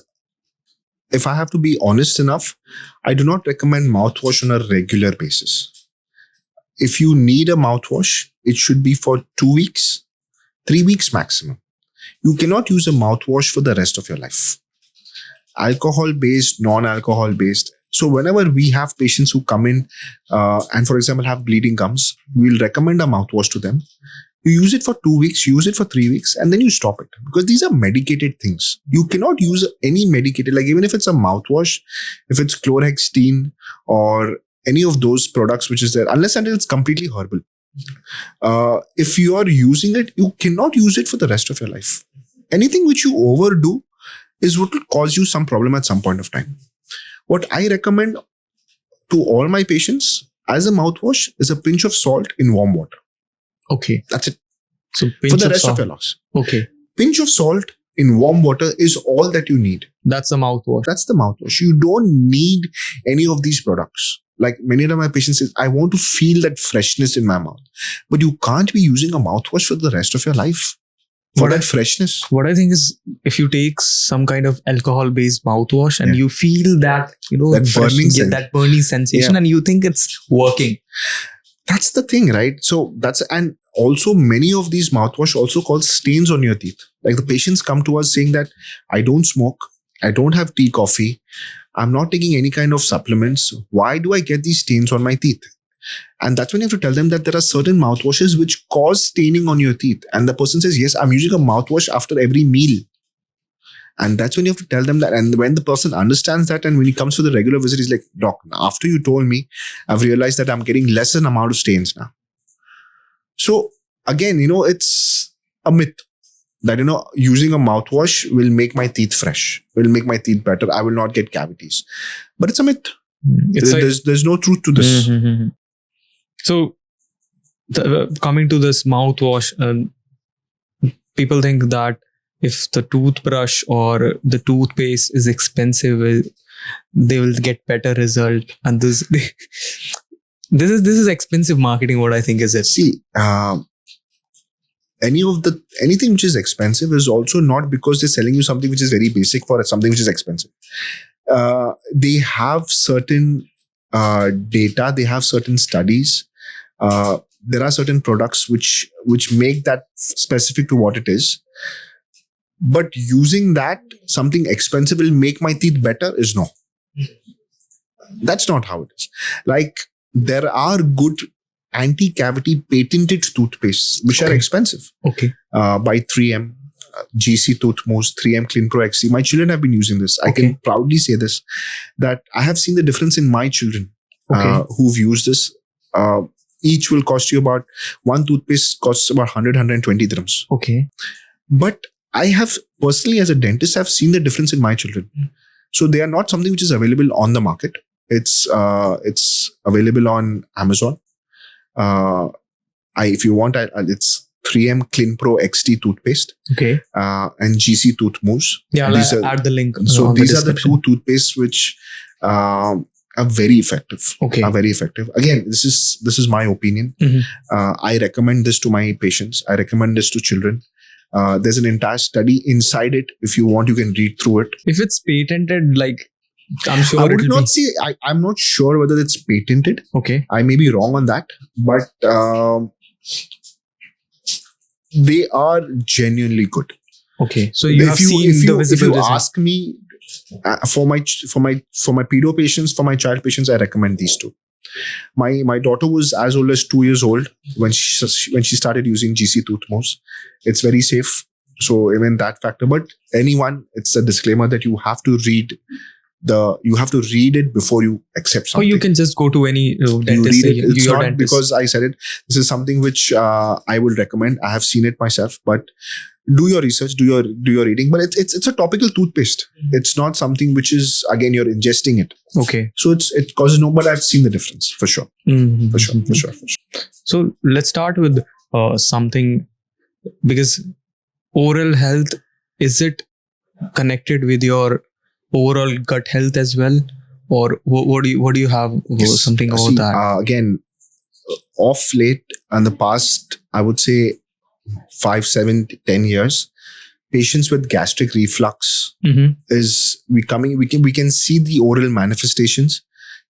if I have to be honest enough, I do not recommend mouthwash on a regular basis. If you need a mouthwash, it should be for 2 weeks, 3 weeks maximum. You cannot use a mouthwash for the rest of your life. Alcohol-based, non-alcohol-based. So whenever we have patients who come in and, for example, have bleeding gums, we'll recommend a mouthwash to them. You use it for 2 weeks, use it for 3 weeks, and then you stop it. Because these are medicated things. You cannot use any medicated, even if it's a mouthwash, if it's chlorhexidine or any of those products which is there, unless until it's completely herbal. If you are using it, you cannot use it for the rest of your life. Anything which you overdo is what will cause you some problem at some point of time. What I recommend to all my patients as a mouthwash is a pinch of salt in warm water. Okay. That's it. So for the rest of your life. Okay. Pinch of salt in warm water is all that you need. That's the mouthwash. That's the mouthwash. You don't need any of these products. Like many of my patients say, I want to feel that freshness in my mouth. But you can't be using a mouthwash for the rest of your life for that freshness. What I think is, if you take some kind of alcohol-based mouthwash and you feel that, that burning sensation and you think it's working. That's the thing, right? So and also many of these mouthwash also cause stains on your teeth. Like the patients come to us saying that I don't smoke, I don't have tea, coffee, I'm not taking any kind of supplements. Why do I get these stains on my teeth? And that's when you have to tell them that there are certain mouthwashes which cause staining on your teeth. And the person says, yes, I'm using a mouthwash after every meal. And that's when you have to tell them that. And when the person understands that, and when he comes for the regular visit, he's like, doc, after you told me, I've realized that I'm getting less an amount of stains now. So again, it's a myth that, using a mouthwash will make my teeth fresh, will make my teeth better. I will not get cavities. But it's a myth. There's no truth to this. Mm-hmm. So coming to this mouthwash, people think that if the toothbrush or the toothpaste is expensive, they will get better result. And this is expensive marketing. What I think is it. See, anything which is expensive is also not because they're selling you something which is very basic for something which is expensive. They have certain data. They have certain studies. There are certain products which make that specific to what it is. But using that, something expensive will make my teeth better is no. That's not how it is. Like, there are good anti-cavity patented toothpastes which are expensive. Okay. By 3M, GC Tooth Mousse, 3M Clean Pro XC. My children have been using this. I can proudly say this, that I have seen the difference in my children who've used this. Each will cost you about, one toothpaste costs about 120 dirhams. Okay. But I have personally, as a dentist, I've seen the difference in my children. So they are not something which is available on the market. It's available on Amazon. If you want, it's 3M Clean Pro XT toothpaste. Okay. And GC Tooth Mousse. Yeah, I'll add the link. So these are the two toothpastes which are very effective. Okay. Are very effective. Again, this is my opinion. Mm-hmm. I recommend this to my patients. I recommend this to children. There's an entire study inside it. If you want, you can read through it. If it's patented, I'm sure I would not say. I'm not sure whether it's patented. Okay. I may be wrong on that, but they are genuinely good. Okay. So you have if you seen if the you if visible you results. ask me, for my pedo patients, for my child patients, I recommend these two. My daughter was as old as 2 years old when she started using GC Toothmose. It's very safe. So even that factor, but anyone, it's a disclaimer that you have to read it before you accept Or something. you can just go to any dentist. You read it. It's your not dentist. because I said it. This is something which I would recommend. I have seen it myself, but do your research, do your reading. But it's a topical toothpaste. It's not something which is, again, you're ingesting it. Okay. So it causes no, but I've seen the difference for sure. Mhm. For sure. So let's start with something, because oral health, is it connected with your overall gut health as well, or what do you have something about See, that? again, off late in the past, I would say 5, 7, 10 years, patients with gastric reflux Mhm. is becoming. We can see the oral manifestations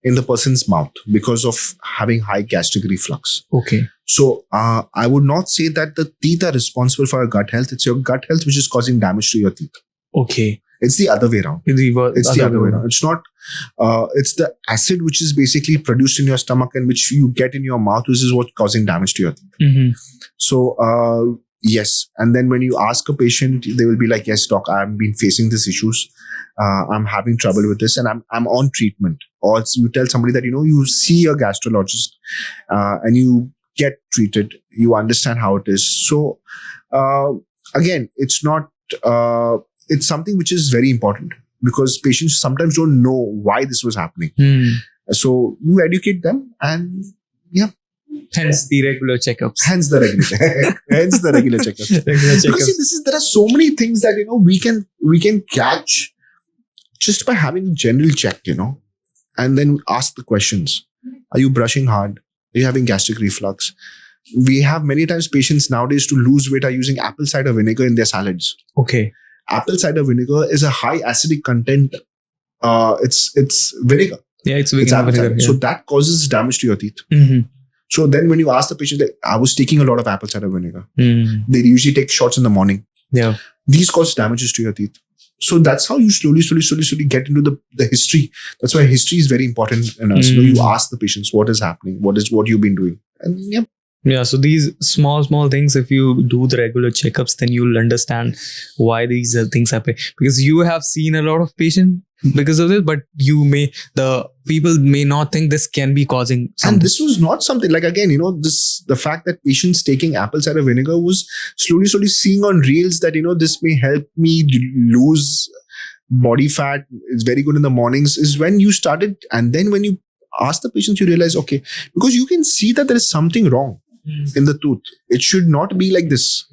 in the person's mouth because of having high gastric reflux. Okay. So I would not say that the teeth are responsible for your gut health. It's your gut health which is causing damage to your teeth. Okay. It's the other way around. It's the other way around. It's not. It's the acid which is basically produced in your stomach and which you get in your mouth, which is what's causing damage to your teeth. Mm-hmm. So yes, and then when you ask a patient, they will be like, "Yes, doc, I've been facing these issues. I'm having trouble with this, and I'm on treatment." Or you tell somebody that you see a gastrologist and you get treated. You understand how it is. So again, it's not. It's something which is very important because patients sometimes don't know why this was happening. So you educate them, and hence the regular checkups. Hence the regular checkups. Because see, there are so many things that we can catch just by having a general check, and then ask the questions. Are you brushing hard? Are you having gastric reflux? We have many times patients nowadays to lose weight are using apple cider vinegar in their salads. Okay. Apple cider vinegar is a high acidic content. It's vinegar. Yeah, it's apple vinegar. cider. Yeah. So that causes damage to your teeth. Mm-hmm. So then when you ask the patient, like, I was taking a lot of apple cider vinegar. Mm. They usually take shots in the morning. Yeah. These cause damages to your teeth. So that's how you slowly get into the history. That's why history is very important in us. You ask the patients what is happening, what you've been doing. And yeah, so these small things, if you do the regular checkups, then you'll understand why these things happen. Because you have seen a lot of patients because of this, but the people may not think this can be causing something. And this was not something like, again, the fact that patients taking apple cider vinegar was slowly seeing on reels that, this may help me lose body fat. It's very good in the mornings is when you started. And then when you ask the patients, you realize, okay, because you can see that there is something wrong in the tooth. It should not be like this.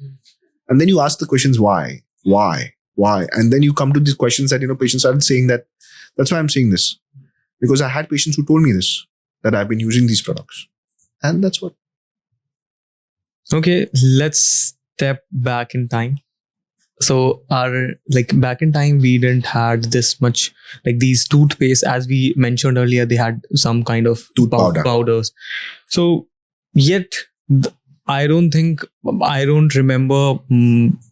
And then you ask the questions, why? And then you come to these questions that, patients started saying that, that's why I'm saying this. Because I had patients who told me this, that I've been using these products. And that's what. Okay, let's step back in time. So back in time, we didn't had this much, like these toothpaste, as we mentioned earlier, they had some kind of tooth powders. So yet, I don't remember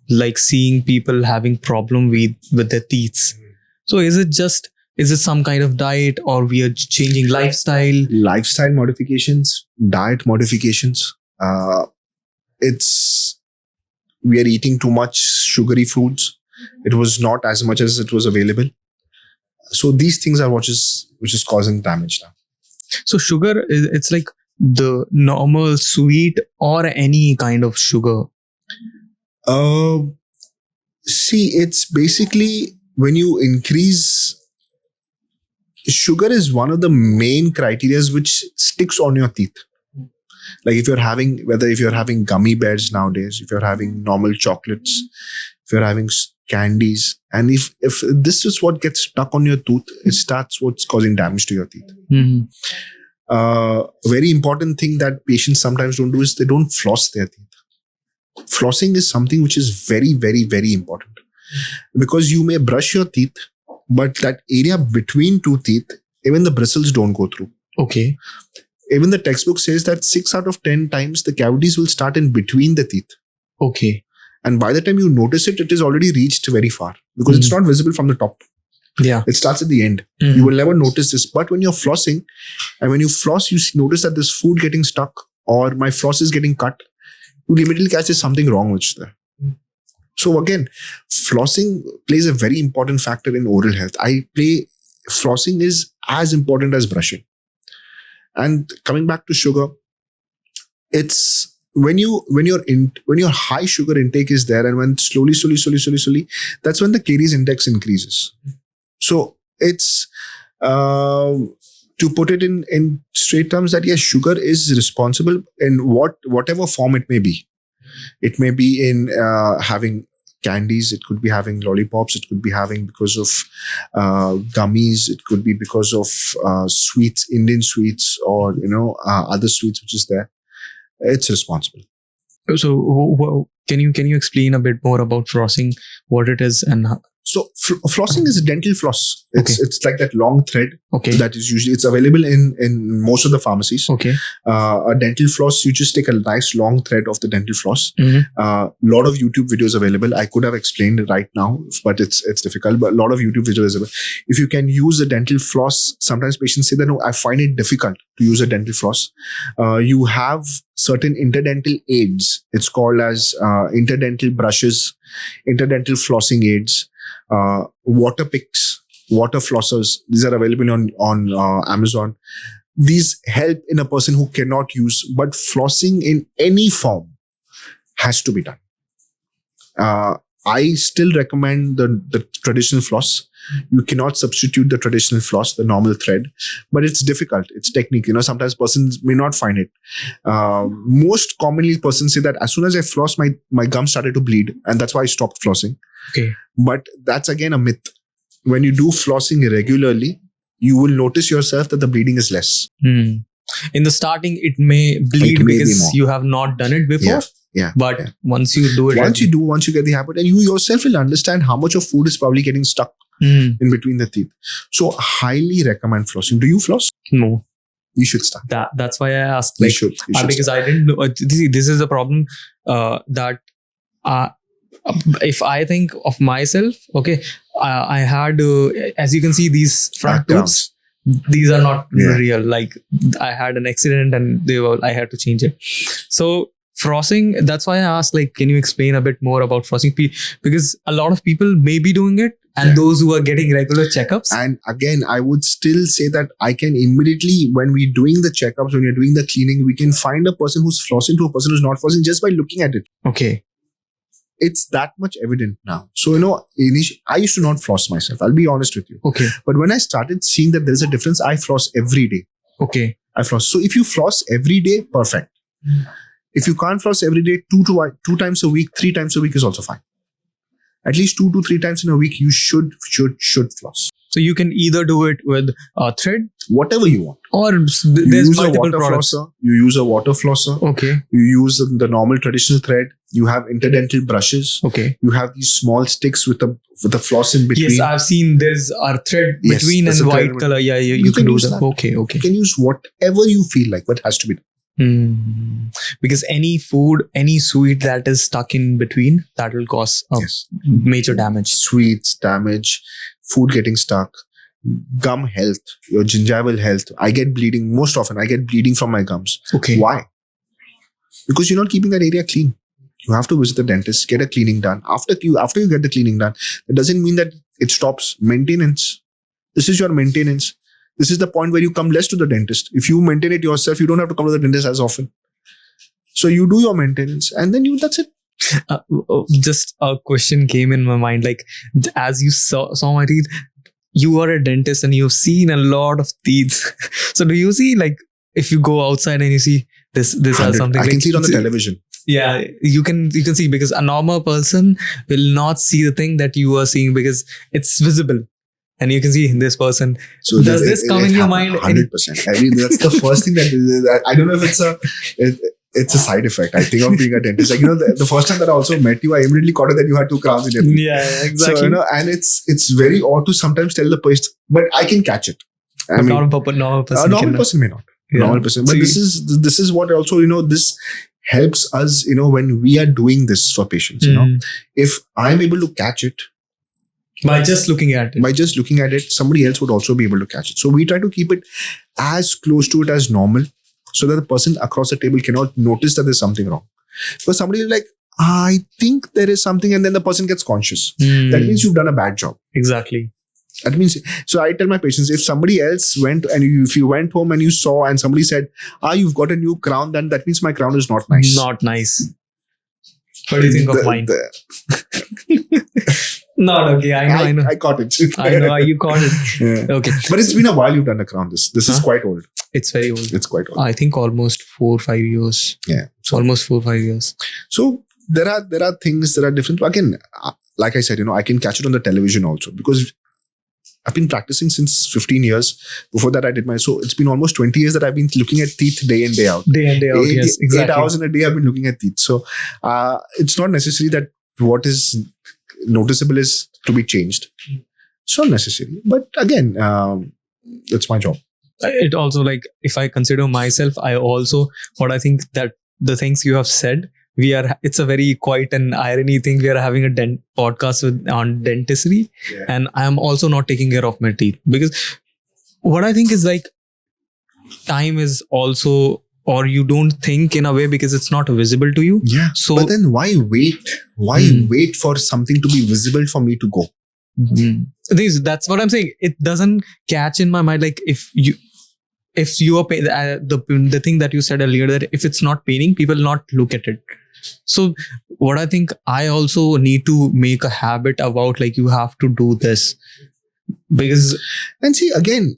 like seeing people having problem with their teeth. So is it some kind of diet, or we are changing lifestyle? Lifestyle modifications, diet modifications. We are eating too much sugary foods. It was not as much as it was available. So these things are which is causing damage now. So sugar, it's like the normal sweet or any kind of sugar? See, it's basically when you increase, sugar is one of the main criteria which sticks on your teeth. Like if you're having gummy bears nowadays, if you're having normal chocolates, if you're having candies, and if this is what gets stuck on your tooth, it starts what's causing damage to your teeth. Mm-hmm. Very important thing that patients sometimes don't do is they don't floss their teeth. Flossing is something which is very, very, very important, because you may brush your teeth, but that area between two teeth, even the bristles don't go through. Okay. Even the textbook says that 6 out of 10 times the cavities will start in between the teeth. Okay. And by the time you notice it, it is already reached very far because it's not visible from the top. Yeah. It starts at the end. You will never notice this. But when you're flossing and when you floss, you notice that there's food getting stuck or my floss is getting cut. You immediately catch there's something wrong with there. So again, flossing plays a very important factor in oral health. Flossing is as important as brushing. And coming back to sugar, it's when your high sugar intake is there, and when slowly, that's when the caries index increases. So it's to put it in straight terms that yes, sugar is responsible in whatever form it may be. It may be in having candies, it could be having lollipops, it could be having because of gummies, it could be because of sweets, Indian sweets, or other sweets which is there. It's responsible. So can you explain a bit more about flossing, what it is and how? So flossing is a dental floss. It's like that long thread. Okay. That is usually, it's available in most of the pharmacies. Okay. A dental floss, you just take a nice long thread of the dental floss. Lot of YouTube videos available. I could have explained it right now, but it's difficult. But a lot of YouTube videos available. If you can use a dental floss, sometimes patients say that no, I find it difficult to use a dental floss. You have certain interdental aids. It's called as interdental brushes, interdental flossing aids. Water picks, water flossers. These are available on Amazon. These help in a person who cannot use, but flossing in any form has to be done. I still recommend the traditional floss. You cannot substitute the traditional floss, the normal thread, but it's difficult. It's technique. Sometimes persons may not find it. Most commonly, persons say that as soon as I floss, my gums started to bleed, and that's why I stopped flossing. Okay. But that's again a myth. When you do flossing regularly, you will notice yourself that the bleeding is less. In the starting, it may bleed because you have not done it before. Yeah. But once you do it, once you get the habit, and you yourself will understand how much of food is probably getting stuck in between the teeth. So highly recommend flossing. Do you floss? No. You should start. That's why I asked. You should because start. I didn't know. This is the problem that if I think of myself, okay, I had, as you can see, these front tooths. These are not real. Like I had an accident and I had to change it. So flossing, that's why I asked, can you explain a bit more about flossing? Because a lot of people may be doing it, and those who are getting regular checkups. And again, I would still say that I can immediately, when we're doing the checkups, when you're doing the cleaning, we can find a person who's flossing to a person who's not flossing just by looking at it. Okay. It's that much evident now. So, I used to not floss myself. I'll be honest with you. Okay. But when I started seeing that there's a difference, I floss every day. Okay. I floss. So if you floss every day, perfect. If you can't floss every day, two times a week, 3 times a week is also fine. At least 2 to 3 times in a week, you should floss. So you can either do it with a thread, whatever you want, or there's multiple products. You use a water flosser. Okay. You use the normal traditional thread. You have interdental brushes. Okay. You have these small sticks with the floss in between. Yes, I've seen there's a thread between and white color. Yeah, you can do that. Okay. You can use whatever you feel like, but it has to be done. Because any food, any sweet that is stuck in between, that will cause major damage. Sweets, damage, food getting stuck, gum health, your gingival health. I get bleeding most often. I get bleeding from my gums. Okay. Why? Because you're not keeping that area clean. You have to visit the dentist, get a cleaning done. After you get the cleaning done, it doesn't mean that it stops. Maintenance. This is your maintenance. This is the point where you come less to the dentist. If you maintain it yourself, you don't have to come to the dentist as often. So you do your maintenance and then that's it. Just a question came in my mind. As you saw my teeth, you are a dentist and you've seen a lot of teeth. So do you see, if you go outside and you see this has something? I can see it on the television. Yeah, you can see, because a normal person will not see the thing that you are seeing because it's visible. And you can see this person. So does this come in your mind? 100%. I mean, that's the first thing that I don't know if it's a side effect, I think, of being a dentist. The first time that I also met you, I immediately caught it that you had 2 crowns in your teeth. Yeah, exactly. So, and it's very odd to sometimes tell the person, but I can catch it. A normal person may not. Yeah. Normal person. But this is what also, this helps us, when we are doing this for patients, if I'm able to catch it, by just looking at it, somebody else would also be able to catch it. So we try to keep it as close to it as normal, so that the person across the table cannot notice that there's something wrong. Because somebody is like, I think there is something, and then the person gets conscious. That means you've done a bad job. Exactly. That means, so I tell my patients, if somebody else went and if you went home and you saw and somebody said, you've got a new crown, then that means my crown is not nice. Not nice. What do you think of mine? Not okay. I know. I caught it. I know you caught it. Yeah. Okay. But it's been a while you've done the crown. This is quite old. It's very old. It's quite old. I think almost 4 or 5 years. Yeah. So, almost 4 or 5 years. So there are things that are different. Again, like I said, I can catch it on the television also, because I've been practicing since 15 years. Before that, so it's been almost 20 years that I've been looking at teeth day in, day out. Yes, exactly. 8 hours in a day I've been looking at teeth. So it's not necessary that what is noticeable is to be changed. It's not necessary. But again, that's my job. It also, like, if I consider myself, what I think that the things you have said, it's a very quite an irony thing. We are having a podcast on dentistry, and I am also not taking care of my teeth, because what I think is, like, time is also, or you don't think in a way because it's not visible to you. Yeah. So, but then why wait? Why wait for something to be visible for me to go? That's what I'm saying. It doesn't catch in my mind. Like, if you are the thing that you said earlier, that if it's not paining, people will not look at it. So what I think, I also need to make a habit about, like, you have to do this, because, and see, again,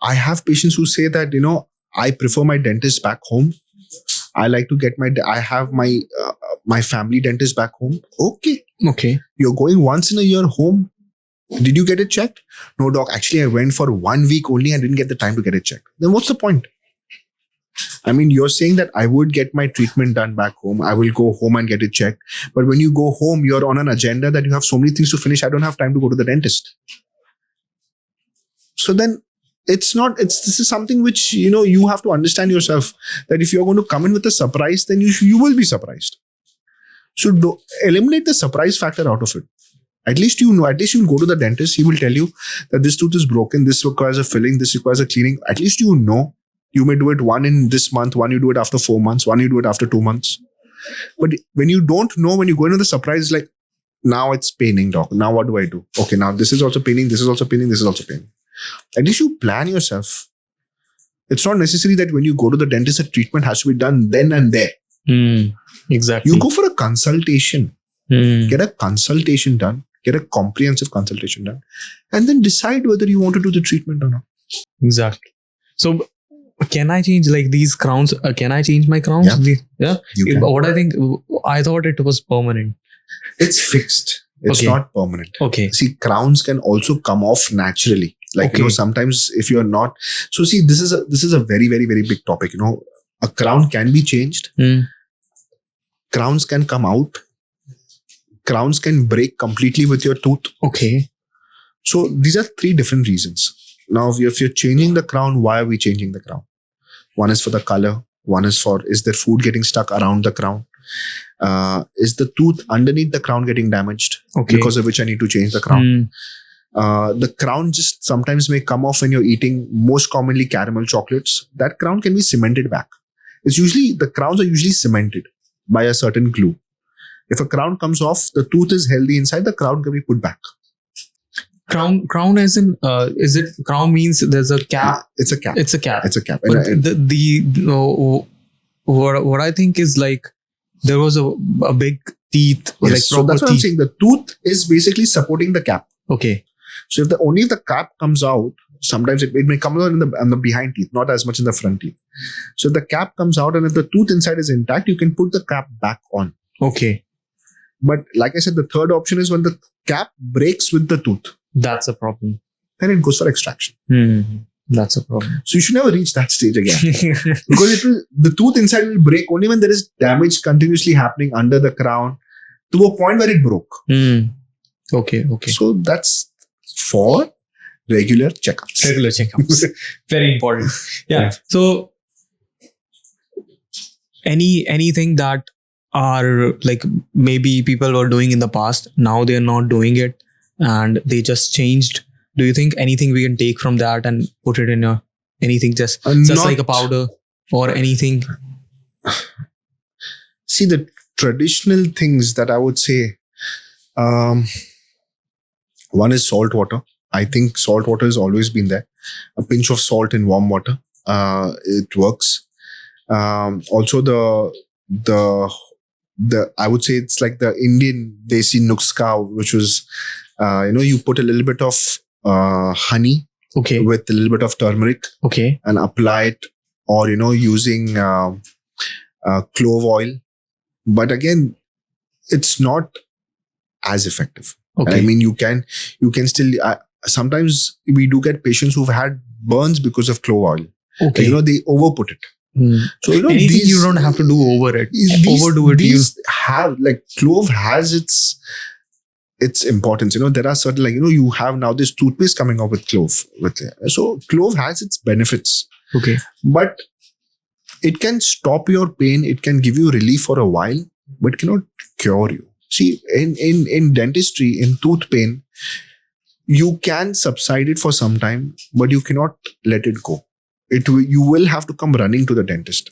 I have patients who say that, I prefer my dentist back home. I like to get I have my family dentist back home. Okay. You're going once in a year home. Did you get it checked? No, doc. Actually, I went for 1 week only. I didn't get the time to get it checked. Then what's the point? I mean, you're saying that I would get my treatment done back home. I will go home and get it checked. But when you go home, you're on an agenda that you have so many things to finish. I don't have time to go to the dentist. So then this is something which, you have to understand yourself, that if you're going to come in with a surprise, then you will be surprised. So eliminate the surprise factor out of it. At least you'll go to the dentist. He will tell you that this tooth is broken. This requires a filling. This requires a cleaning. At least you know. You may do it one in this month, one you do it after 4 months, one you do it after 2 months. But when you don't know, when you go into the surprise, like, now it's paining, doc. Now what do I do? Okay, now this is also paining. This is also paining. This is also paining. At least you plan yourself. It's not necessary that when you go to the dentist, a treatment has to be done then and there. Exactly. You go for a consultation. Get a consultation done. Get a comprehensive consultation done. And then decide whether you want to do the treatment or not. Exactly. So, can I change, like, these crowns? Can I change my crowns? Yeah. You can. What I thought it was permanent. It's fixed. It's not permanent. Okay. See, crowns can also come off naturally. Like, sometimes if you're not. So see, this is a very, very, very big topic. A crown can be changed. Crowns can come out. Crowns can break completely with your tooth. Okay. So these are 3 different reasons. Now, if you're changing the crown, why are we changing the crown? One is for the color. One is there food getting stuck around the crown? Is the tooth underneath the crown getting damaged? Because of which I need to change the crown. The crown just sometimes may come off when you're eating, most commonly caramel chocolates. That crown can be cemented back. The crowns are usually cemented by a certain glue. If a crown comes off, the tooth is healthy inside, the crown can be put back. Crown as in, is it, crown means there's a cap? It's a cap. It's a cap. It's a cap. But what I think is, like, there was a big teeth. Yes, like, so that's what I'm saying. The tooth is basically supporting the cap. Okay. So if the cap comes out, sometimes it may come out on the behind teeth, not as much in the front teeth. So if the cap comes out and if the tooth inside is intact, you can put the cap back on. Okay. But like I said, the third option is when the cap breaks with the tooth. That's a problem. Then it goes for extraction. That's a problem. So you should never reach that stage again. Because the tooth inside will break only when there is damage continuously happening under the crown to a point where it broke. Okay. So that's for regular checkups. Very important. Yeah. So anything that are like maybe people were doing in the past, now they're not doing it and they just changed. Do you think anything we can take from that and put it in a anything just like a powder or anything? See, the traditional things that I would say, one is salt water. I think salt water has always been there. A pinch of salt in warm water, it works. Also, the I would say it's like the Indian desi nuskha, which was you put a little bit of honey, Okay. with a little bit of turmeric, Okay. and apply it, or using clove oil. But again, it's not as effective. Okay. I mean, you can still. Sometimes we do get patients who've had burns because of clove oil. Okay. They overput it. So anything these, you don't have to do over it. Overdo it. These have, like, clove has its importance. There are certain, like, you have now this toothpaste coming up with clove. So clove has its benefits. Okay. But it can stop your pain. It can give you relief for a while, but cannot cure you. See, in dentistry, in tooth pain, you can subside it for some time, but you cannot let it go. You will have to come running to the dentist.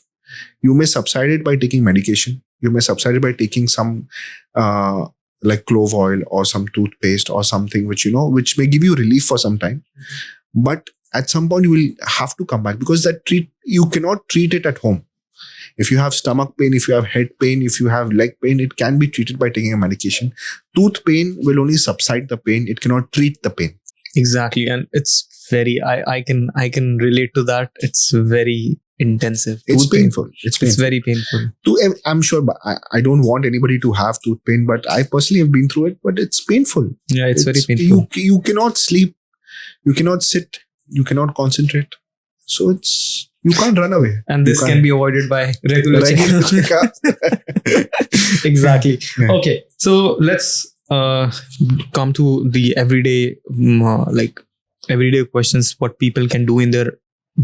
You may subside it by taking medication. You may subside it by taking some like clove oil or some toothpaste or something which may give you relief for some time. But at some point you will have to come back, because you cannot treat it at home. If you have stomach pain, if you have head pain, if you have leg pain, it can be treated by taking a medication. Tooth pain will only subside the pain. It cannot treat the pain. Exactly. And it's very, I can relate to that. It's very intensive. It's painful. It's very painful. I'm sure, but I don't want anybody to have tooth pain, but I personally have been through it, but it's painful. Yeah, it's very painful. You cannot sleep. You cannot sit. You cannot concentrate. So you can't run away. And this can be avoided by regular checkups. Exactly. Yeah. Okay. So let's come to the everyday, everyday questions, what people can do in their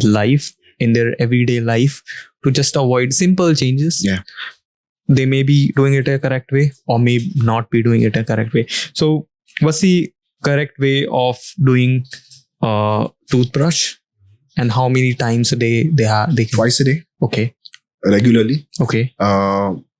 life, in their everyday life, to just avoid simple changes. Yeah. They may be doing it a correct way or may not be doing it a correct way. So what's the correct way of doing toothbrush, and how many times a day they can? Twice a day. Okay. Regularly. Okay.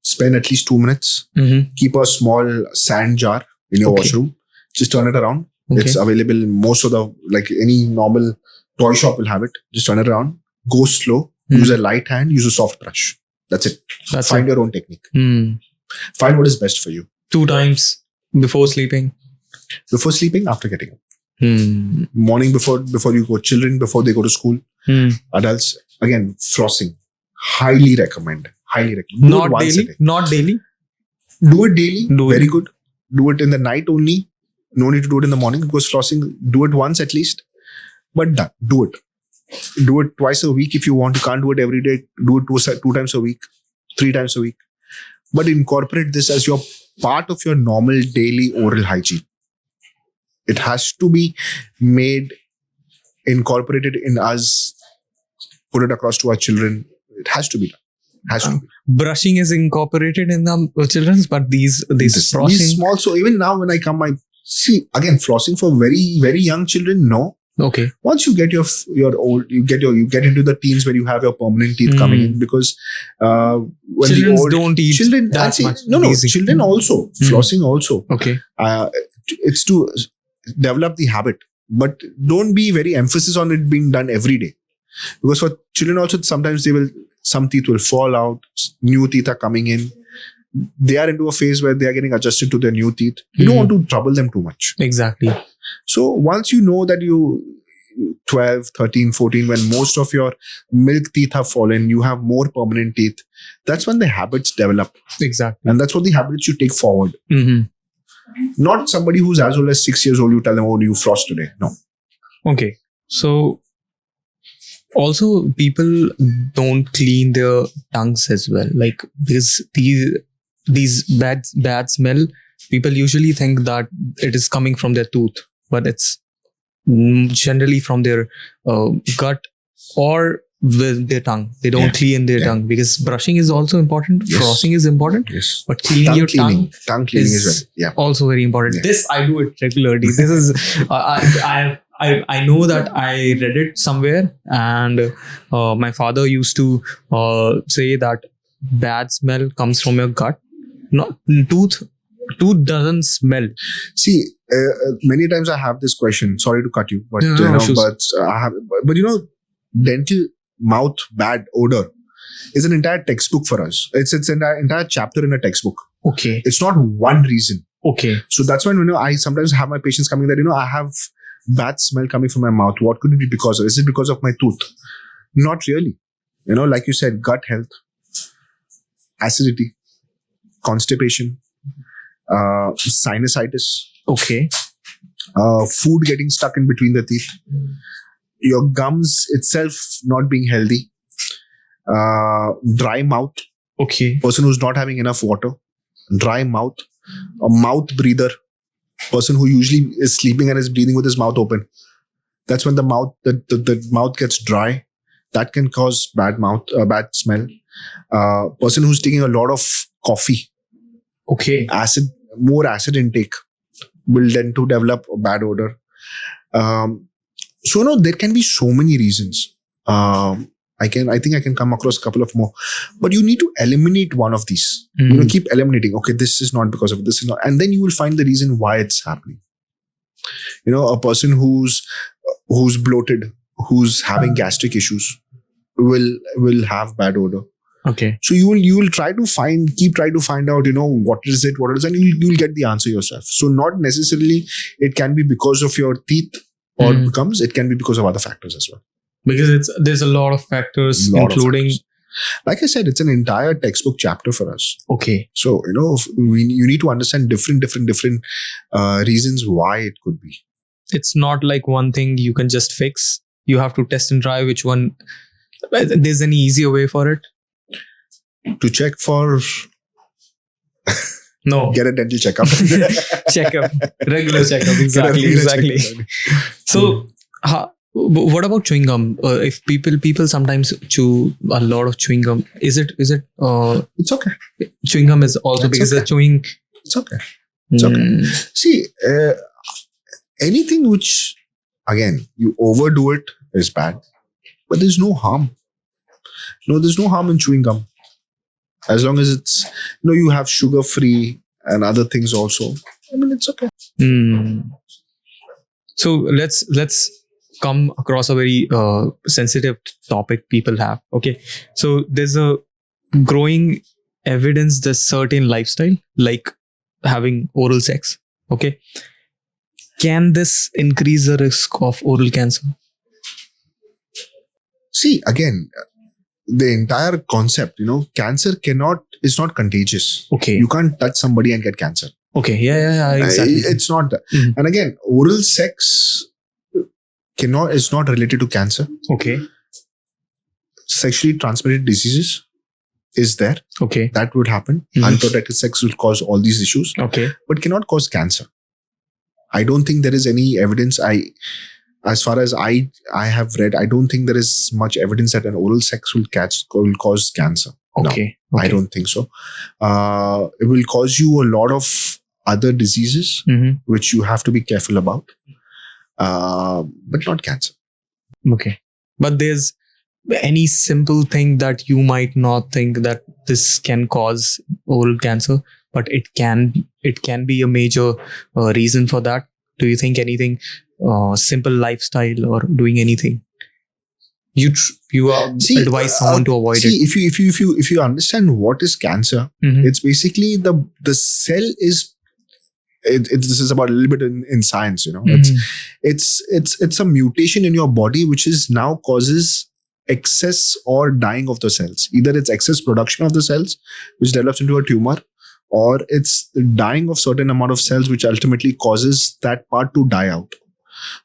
Spend at least 2 minutes. Mm-hmm. Keep a small sand jar in your washroom. Just turn it around. Okay. It's available in most of any normal toy shop will have it. Just turn it around. Go slow. Use a light hand. Use a soft brush. That's it. Find your own technique. Find what is best for you. 2 times before sleeping. Before sleeping, after getting up. Morning before you go. Children before they go to school. Adults, again, flossing. Highly recommend. Not daily. Not daily. Do it daily. Very good. Do it in the night only. No need to do it in the morning, because flossing, do it once at least. But done. Do it. Do it twice a week if you want. You can't do it every day. Do it 2 times a week, 3 times a week. But incorporate this as your part of your normal daily oral hygiene. It has to be incorporated in us, put it across to our children. It has to be done. Has to be. Brushing is incorporated in the children's, but these flossing. These small. So even now when I come, I see again flossing for very, very young children. No. Okay. Once you get your old, you get into the teens where you have your permanent teeth coming in, because when children don't eat children that much. No, children also flossing also. Okay. It's to develop the habit, but don't be very emphasis on it being done every day, because for children also sometimes some teeth will fall out, new teeth are coming in. They are into a phase where they are getting adjusted to their new teeth. You don't want to trouble them too much. Exactly. So once you know that you 12, 13, 14, when most of your milk teeth have fallen, you have more permanent teeth. That's when the habits develop. Exactly. And that's what the habits you take forward. Not somebody who's as old as 6 years old, you tell them, oh, you floss today. No. Okay. So also people don't clean their tongues as well. Like, because these bad smell, people usually think that it is coming from their tooth, but it's generally from their gut or with their tongue. They don't clean their tongue, because brushing is also important. Yes. Flossing is important. Yes. But cleaning your tongue tongue cleaning is very, also very important. Yeah. This I do it regularly. This is I know that I read it somewhere, and my father used to say that bad smell comes from your gut. Not tooth doesn't smell. See, many times I have this question. Sorry to cut you, but No issues. but dental mouth bad odor is an entire textbook for us. It's an entire chapter in a textbook. Okay. It's not one reason. Okay. So that's when I sometimes have my patients coming that I have bad smell coming from my mouth. What could it be because of? Is it because of my tooth? Not really. Like you said, gut health, acidity, constipation, sinusitis, Okay. food getting stuck in between the teeth, your gums itself not being healthy, dry mouth, Okay. person who's not having enough water, dry mouth, a mouth breather, person who usually is sleeping and is breathing with his mouth open. That's when the mouth gets dry. That can cause bad smell. Person who's taking a lot of coffee, Okay. more acid intake will tend to develop a bad odor. So there can be so many reasons. I think I can come across a couple of more, but you need to eliminate one of these. Keep eliminating. Okay, this is not because of this is not, and then you will find the reason why it's happening. A person who's bloated, who's having gastric issues, will have bad odor. Okay. So you will try to find out, what is it, and you'll get the answer yourself. So not necessarily it can be because of your teeth or it can be because of other factors as well. Because there's a lot of factors, including. Like I said, it's an entire textbook chapter for us. Okay. So you need to understand different reasons why it could be. It's not like one thing you can just fix. You have to test and try which one. There's any easier way for it? To check for. No. Get a dental checkup. Checkup. Regular checkup. Exactly. So, what about chewing gum? If people sometimes chew a lot of chewing gum, is it? It's okay. Chewing gum is also because they're chewing. It's okay. It's okay. See, anything which, again, you overdo it is bad, but there's no harm. No, there's no harm in chewing gum. As long as it's, you have sugar free and other things also. It's okay. So let's come across a very sensitive topic people have. Okay. So there's a growing evidence that certain lifestyle, like having oral sex. Okay. Can this increase the risk of oral cancer? See, again, the entire concept, cancer is not contagious. Okay. You can't touch somebody and get cancer. Okay. Yeah. Exactly. It's not that. And again, oral sex is not related to cancer. Okay. Sexually transmitted diseases is there. Okay. That would happen. Unprotected sex will cause all these issues. Okay. But cannot cause cancer. I don't think there is any evidence. As far as I have read, I don't think there is much evidence that an oral sex will cause cancer. Okay. No, I don't think so. It will cause you a lot of other diseases, which you have to be careful about. But not cancer. Okay. But there's any simple thing that you might not think that this can cause oral cancer, but it can be a major reason for that. Do you think anything simple lifestyle or doing anything you advise someone to avoid it? If you understand what is cancer, it's basically the cell is. This is about a little bit in science, It's a mutation in your body which is now causes excess or dying of the cells. Either it's excess production of the cells which develops into a tumor, or it's the dying of certain amount of cells which ultimately causes that part to die out.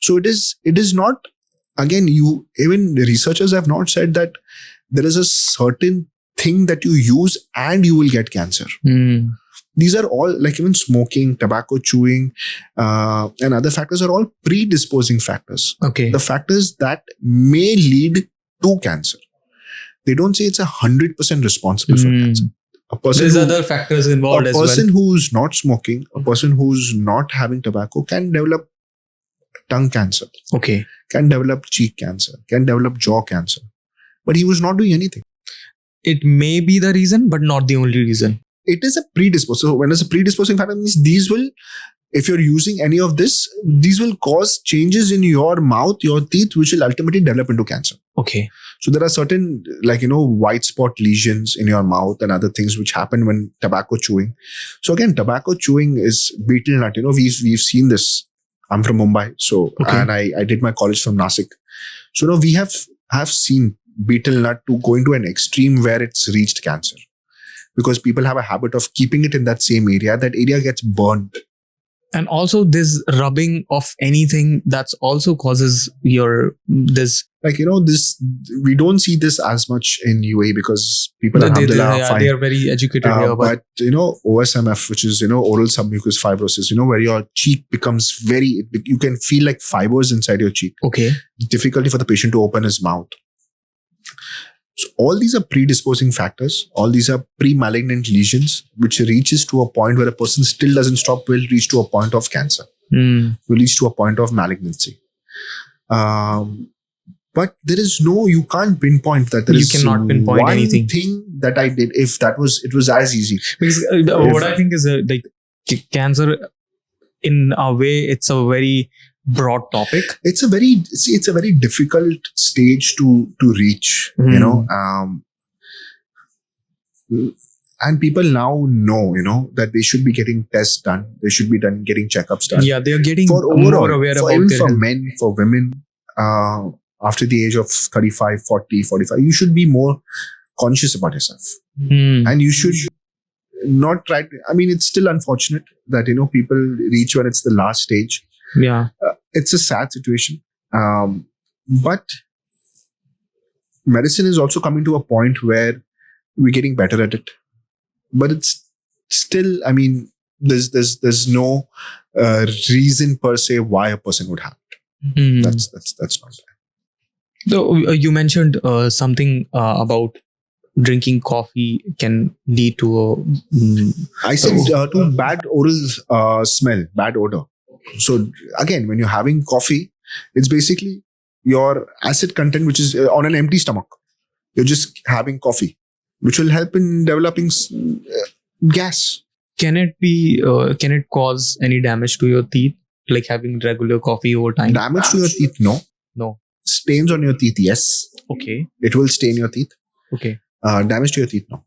So it is not, again, even the researchers have not said that there is a certain thing that you use and you will get cancer. These are all, like even smoking, tobacco chewing, and other factors are all predisposing factors. Okay. The factors that may lead to cancer. they don't say it's 100% responsible for cancer. A person There's other factors involved as well. A person who's not smoking, a person who's not having tobacco can develop tongue cancer, Okay. can develop cheek cancer, can develop jaw cancer. But he was not doing anything. It may be the reason, but not the only reason. It is a predisposing. So when it's a predisposing factor, means these will, if you're using any of this, these will cause changes in your mouth, your teeth, which will ultimately develop into cancer. Okay. So there are certain, like, white spot lesions in your mouth and other things which happen when tobacco chewing. So again, tobacco chewing is betel nut. We've seen this. I'm from Mumbai, so and I did my college from Nasik. So we have seen betel nut to go into an extreme where it's reached cancer, because people have a habit of keeping it in that same area. That area gets burned. And also this rubbing of anything that's also causes this. Like, this, we don't see this as much in UAE because people are fine. They are very educated here. But OSMF, which is, oral submucous fibrosis, where your cheek becomes you can feel like fibers inside your cheek. Okay. Difficulty for the patient to open his mouth. So all these are predisposing factors. All these are pre-malignant lesions, which reaches to a point where a person still doesn't stop, will reach to a point of cancer, will reach to a point of malignancy. But there is you can't pinpoint that. You cannot pinpoint one anything. Thing that I did, if it was as easy. Because what I think is like cancer, in a way, it's a very broad topic. It's a very difficult stage to reach, and people now know, that they should be getting tests done. They should be getting checkups done. Yeah, they are getting more aware about even their for health. Men, for women, after the age of 35, 40, 45, you should be more conscious about yourself. And you should not try to, it's still unfortunate that, people reach when it's the last stage. Yeah. It's a sad situation. But medicine is also coming to a point where we're getting better at it. But it's still, there's no reason per se why a person would have it. That's not bad. So you mentioned something about drinking coffee can lead to I said to bad oral smell, bad odor. So again, when you're having coffee, it's basically your acid content, which is on an empty stomach. You're just having coffee, which will help in developing gas. Can it cause any damage to your teeth, like having regular coffee over time? Damage to your teeth? No. Stains on your teeth? Yes. Okay. It will stain your teeth. Okay. Damage to your teeth? No.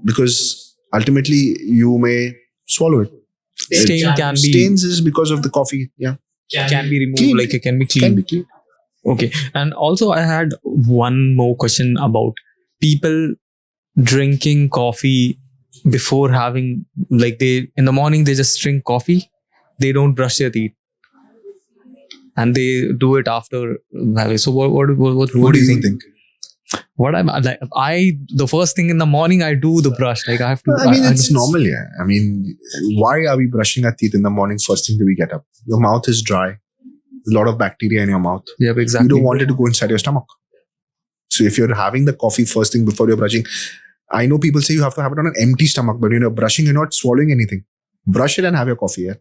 Because ultimately you may swallow it. Stains is because of the coffee. Yeah. Can be removed. Clean. Like it can be clean. Can be clean. Okay. And also I had one more question about people drinking coffee before having, like, in the morning they just drink coffee. They don't brush their teeth. And they do it after having. So what do you think? What I'm like, the first thing in the morning I do the brush. Like I have to. It's normal, yeah. Why are we brushing our teeth in the morning first thing that we get up? Your mouth is dry. There's a lot of bacteria in your mouth. Yeah, exactly. You don't want it to go inside your stomach. So if you're having the coffee first thing before you're brushing, I know people say you have to have it on an empty stomach, but brushing, you're not swallowing anything. Brush it and have your coffee, yeah.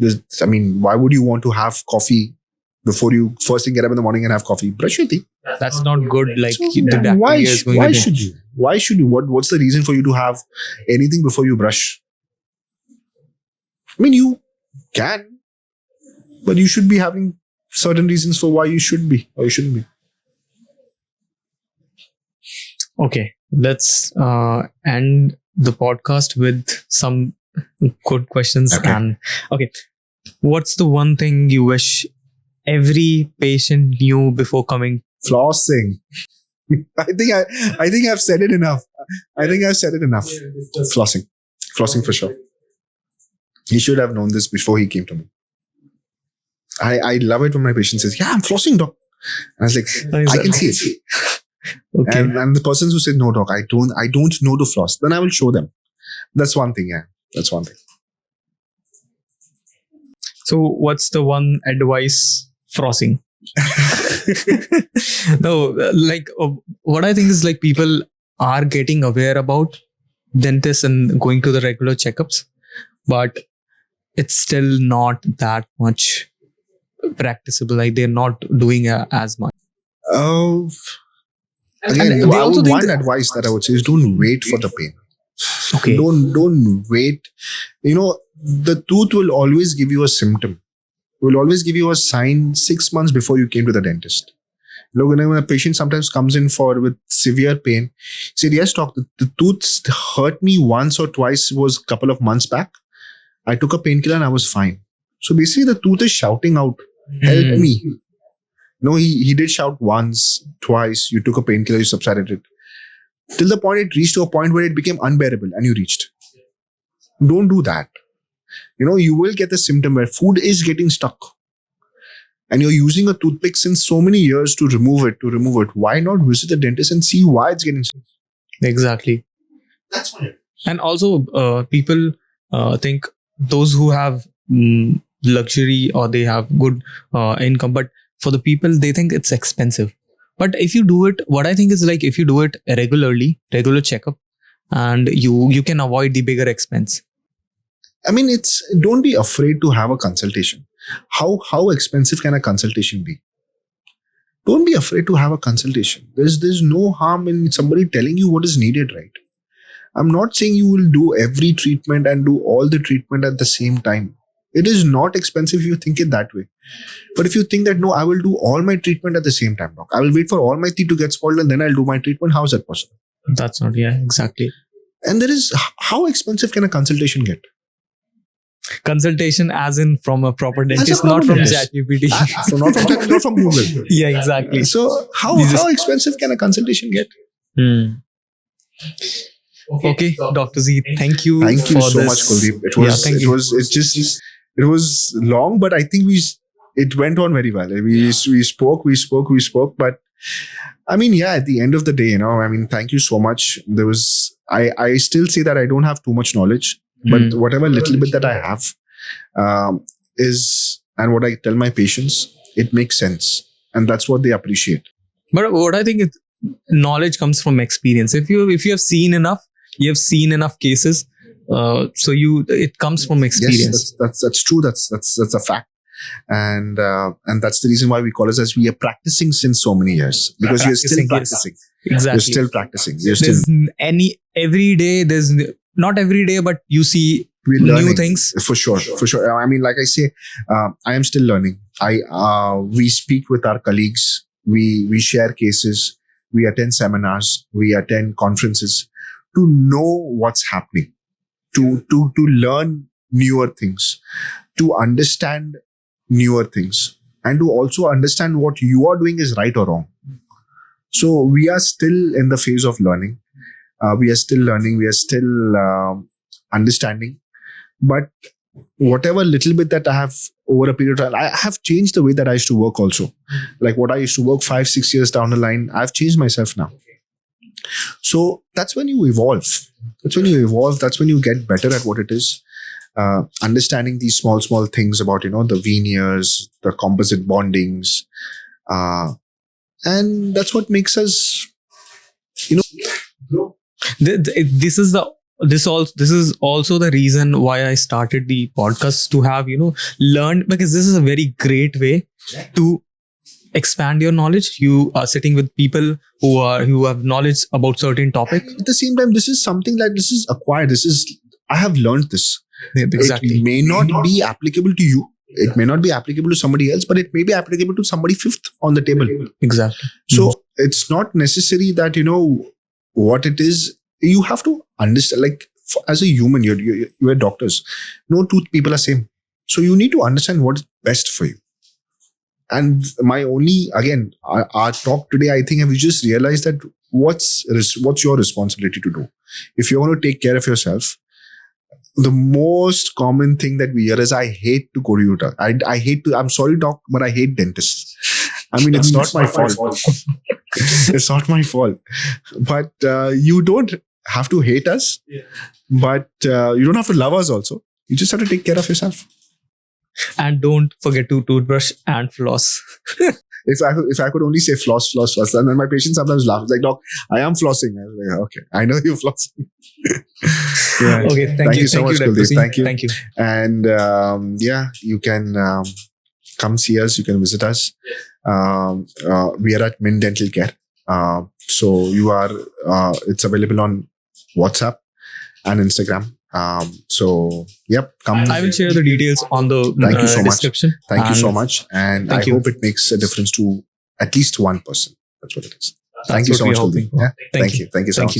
Why would you want to have coffee before you first thing get up in the morning and have coffee? Brush your teeth. That's not good. Like the bacteria is going. Why should you? Why should you? What's the reason for you to have anything before you brush? You can, but you should be having certain reasons for why you should be or you shouldn't be. Okay, let's end the podcast with some good questions. Okay, what's the one thing you wish every patient knew before coming? Flossing. I think I've said it enough. Flossing for sure. He should have known this before he came to me. I love it when my patient says, "Yeah, I'm flossing, doc." And I was like, I can see it. Okay. And the persons who say, "No, doc, I don't know to floss," then I will show them. That's one thing. Yeah, that's one thing. So, what's the one advice flossing? No, what I think is like people are getting aware about dentists and going to the regular checkups, but it's still not that much practicable. Like they're not doing as much. Uh, And again, they I also would, think one advice that I would say is don't wait for the pain. okay, Don't wait. The tooth will always give you a symptom. Will always give you a sign 6 months before you came to the dentist. When a patient sometimes comes in with severe pain, he said, yes, doc, the tooth hurt me once or twice, was a couple of months back. I took a painkiller and I was fine. So basically the tooth is shouting out, help me. No, he did shout once, twice, you took a painkiller, you subsided it. Till the point it reached to a point where it became unbearable and you reached. Don't do that. You will get the symptom where food is getting stuck. And you're using a toothpick since so many years to remove it. Why not visit the dentist and see why it's getting stuck? exactly. That's fine. And also, people think those who have luxury or they have good income, but for the people, they think it's expensive. But if you do it, what I think is like if you do it regularly, regular checkup, and you can avoid the bigger expense. I mean, don't be afraid to have a consultation. How expensive can a consultation be? Don't be afraid to have a consultation. There's no harm in somebody telling you what is needed, right? I'm not saying you will do every treatment and do all the treatment at the same time. It is not expensive if you think it that way. But if you think that, no, I will do all my treatment at the same time, doc. I will wait for all my teeth to get spoiled and then I'll do my treatment. How is that possible? That's not, yeah, exactly. And how expensive can a consultation get? Consultation as in from a proper As a dentist, proper not from dentist. ChatGPT. So not from Google. Yeah, exactly. So how expensive can a consultation get? Okay, Dr. Z, thank you. Thank you for so this. much, Kuldeep. It was long, but I think it went on very well. We spoke, but I mean, yeah, at the end of the day, thank you so much. I still say that I don't have too much knowledge, but whatever little bit that I have and what I tell my patients, it makes sense. And that's what they appreciate. But what I think is knowledge comes from experience. If you have seen enough, you have seen enough cases. So it comes from experience. Yes, that's true. That's a fact. And that's the reason why we call it as we are practicing since so many years, because you're still practicing. Yes. Exactly. You're still practicing. Every day, there's not every day, but you see we're new learning, things. For sure. I mean, like I say, I am still learning. We speak with our colleagues. We share cases. We attend seminars. We attend conferences to know what's happening, to learn newer things, to understand newer things, and to also understand what you are doing is right or wrong. So we are still in the phase of learning. We are still learning. We are still understanding. But whatever little bit that I have over a period of time, I have changed the way that I used to work also. Like what I used to work 5-6 years down the line, I've changed myself now. So that's when you evolve. That's when you get better at what it is. Understanding these small things about, the veneers, the composite bondings. And that's what makes us, grow. This is also the reason why I started the podcast, to have learned, because this is a very great way to expand your knowledge. You are sitting with people who have knowledge about certain topic. At the same time, this is something like this is acquired. I have learned this. Yeah, exactly. It may not be applicable to you. It may not be applicable to somebody else, but it may be applicable to somebody fifth on the table. Exactly. So it's not necessary that what it is. You have to understand, like as a human, you're doctors. No two people are same. So you need to understand what is best for you. And our talk today, I think we just realized that what's your responsibility to do. If you want to take care of yourself, the most common thing that we hear is, I hate to go to you. I'm sorry, doc, but I hate dentists. I mean, it's not my fault. It's not my fault. But you don't have to hate us, but you don't have to love us also. You just have to take care of yourself. And don't forget to toothbrush and floss. If I could only say floss, and then my patient sometimes laughs like, "Doc, I am flossing." I'm like, "Okay, I know you're flossing." Yeah. Okay, thank you so much, Dr. Kuldeep. C. Thank you. Thank you. And you can come see us. You can visit us. We are at Min Dental Care. So you are. It's available on WhatsApp and Instagram. So yep, come. I will share the details on the Thank you so much. description. Thank you so And much, and I thank you. hope it makes a difference to at least one person. That's what it is. That's Thank you what so we much, are Kuldeep. hoping. Yeah. Thank you. Thank you so Thank much. you.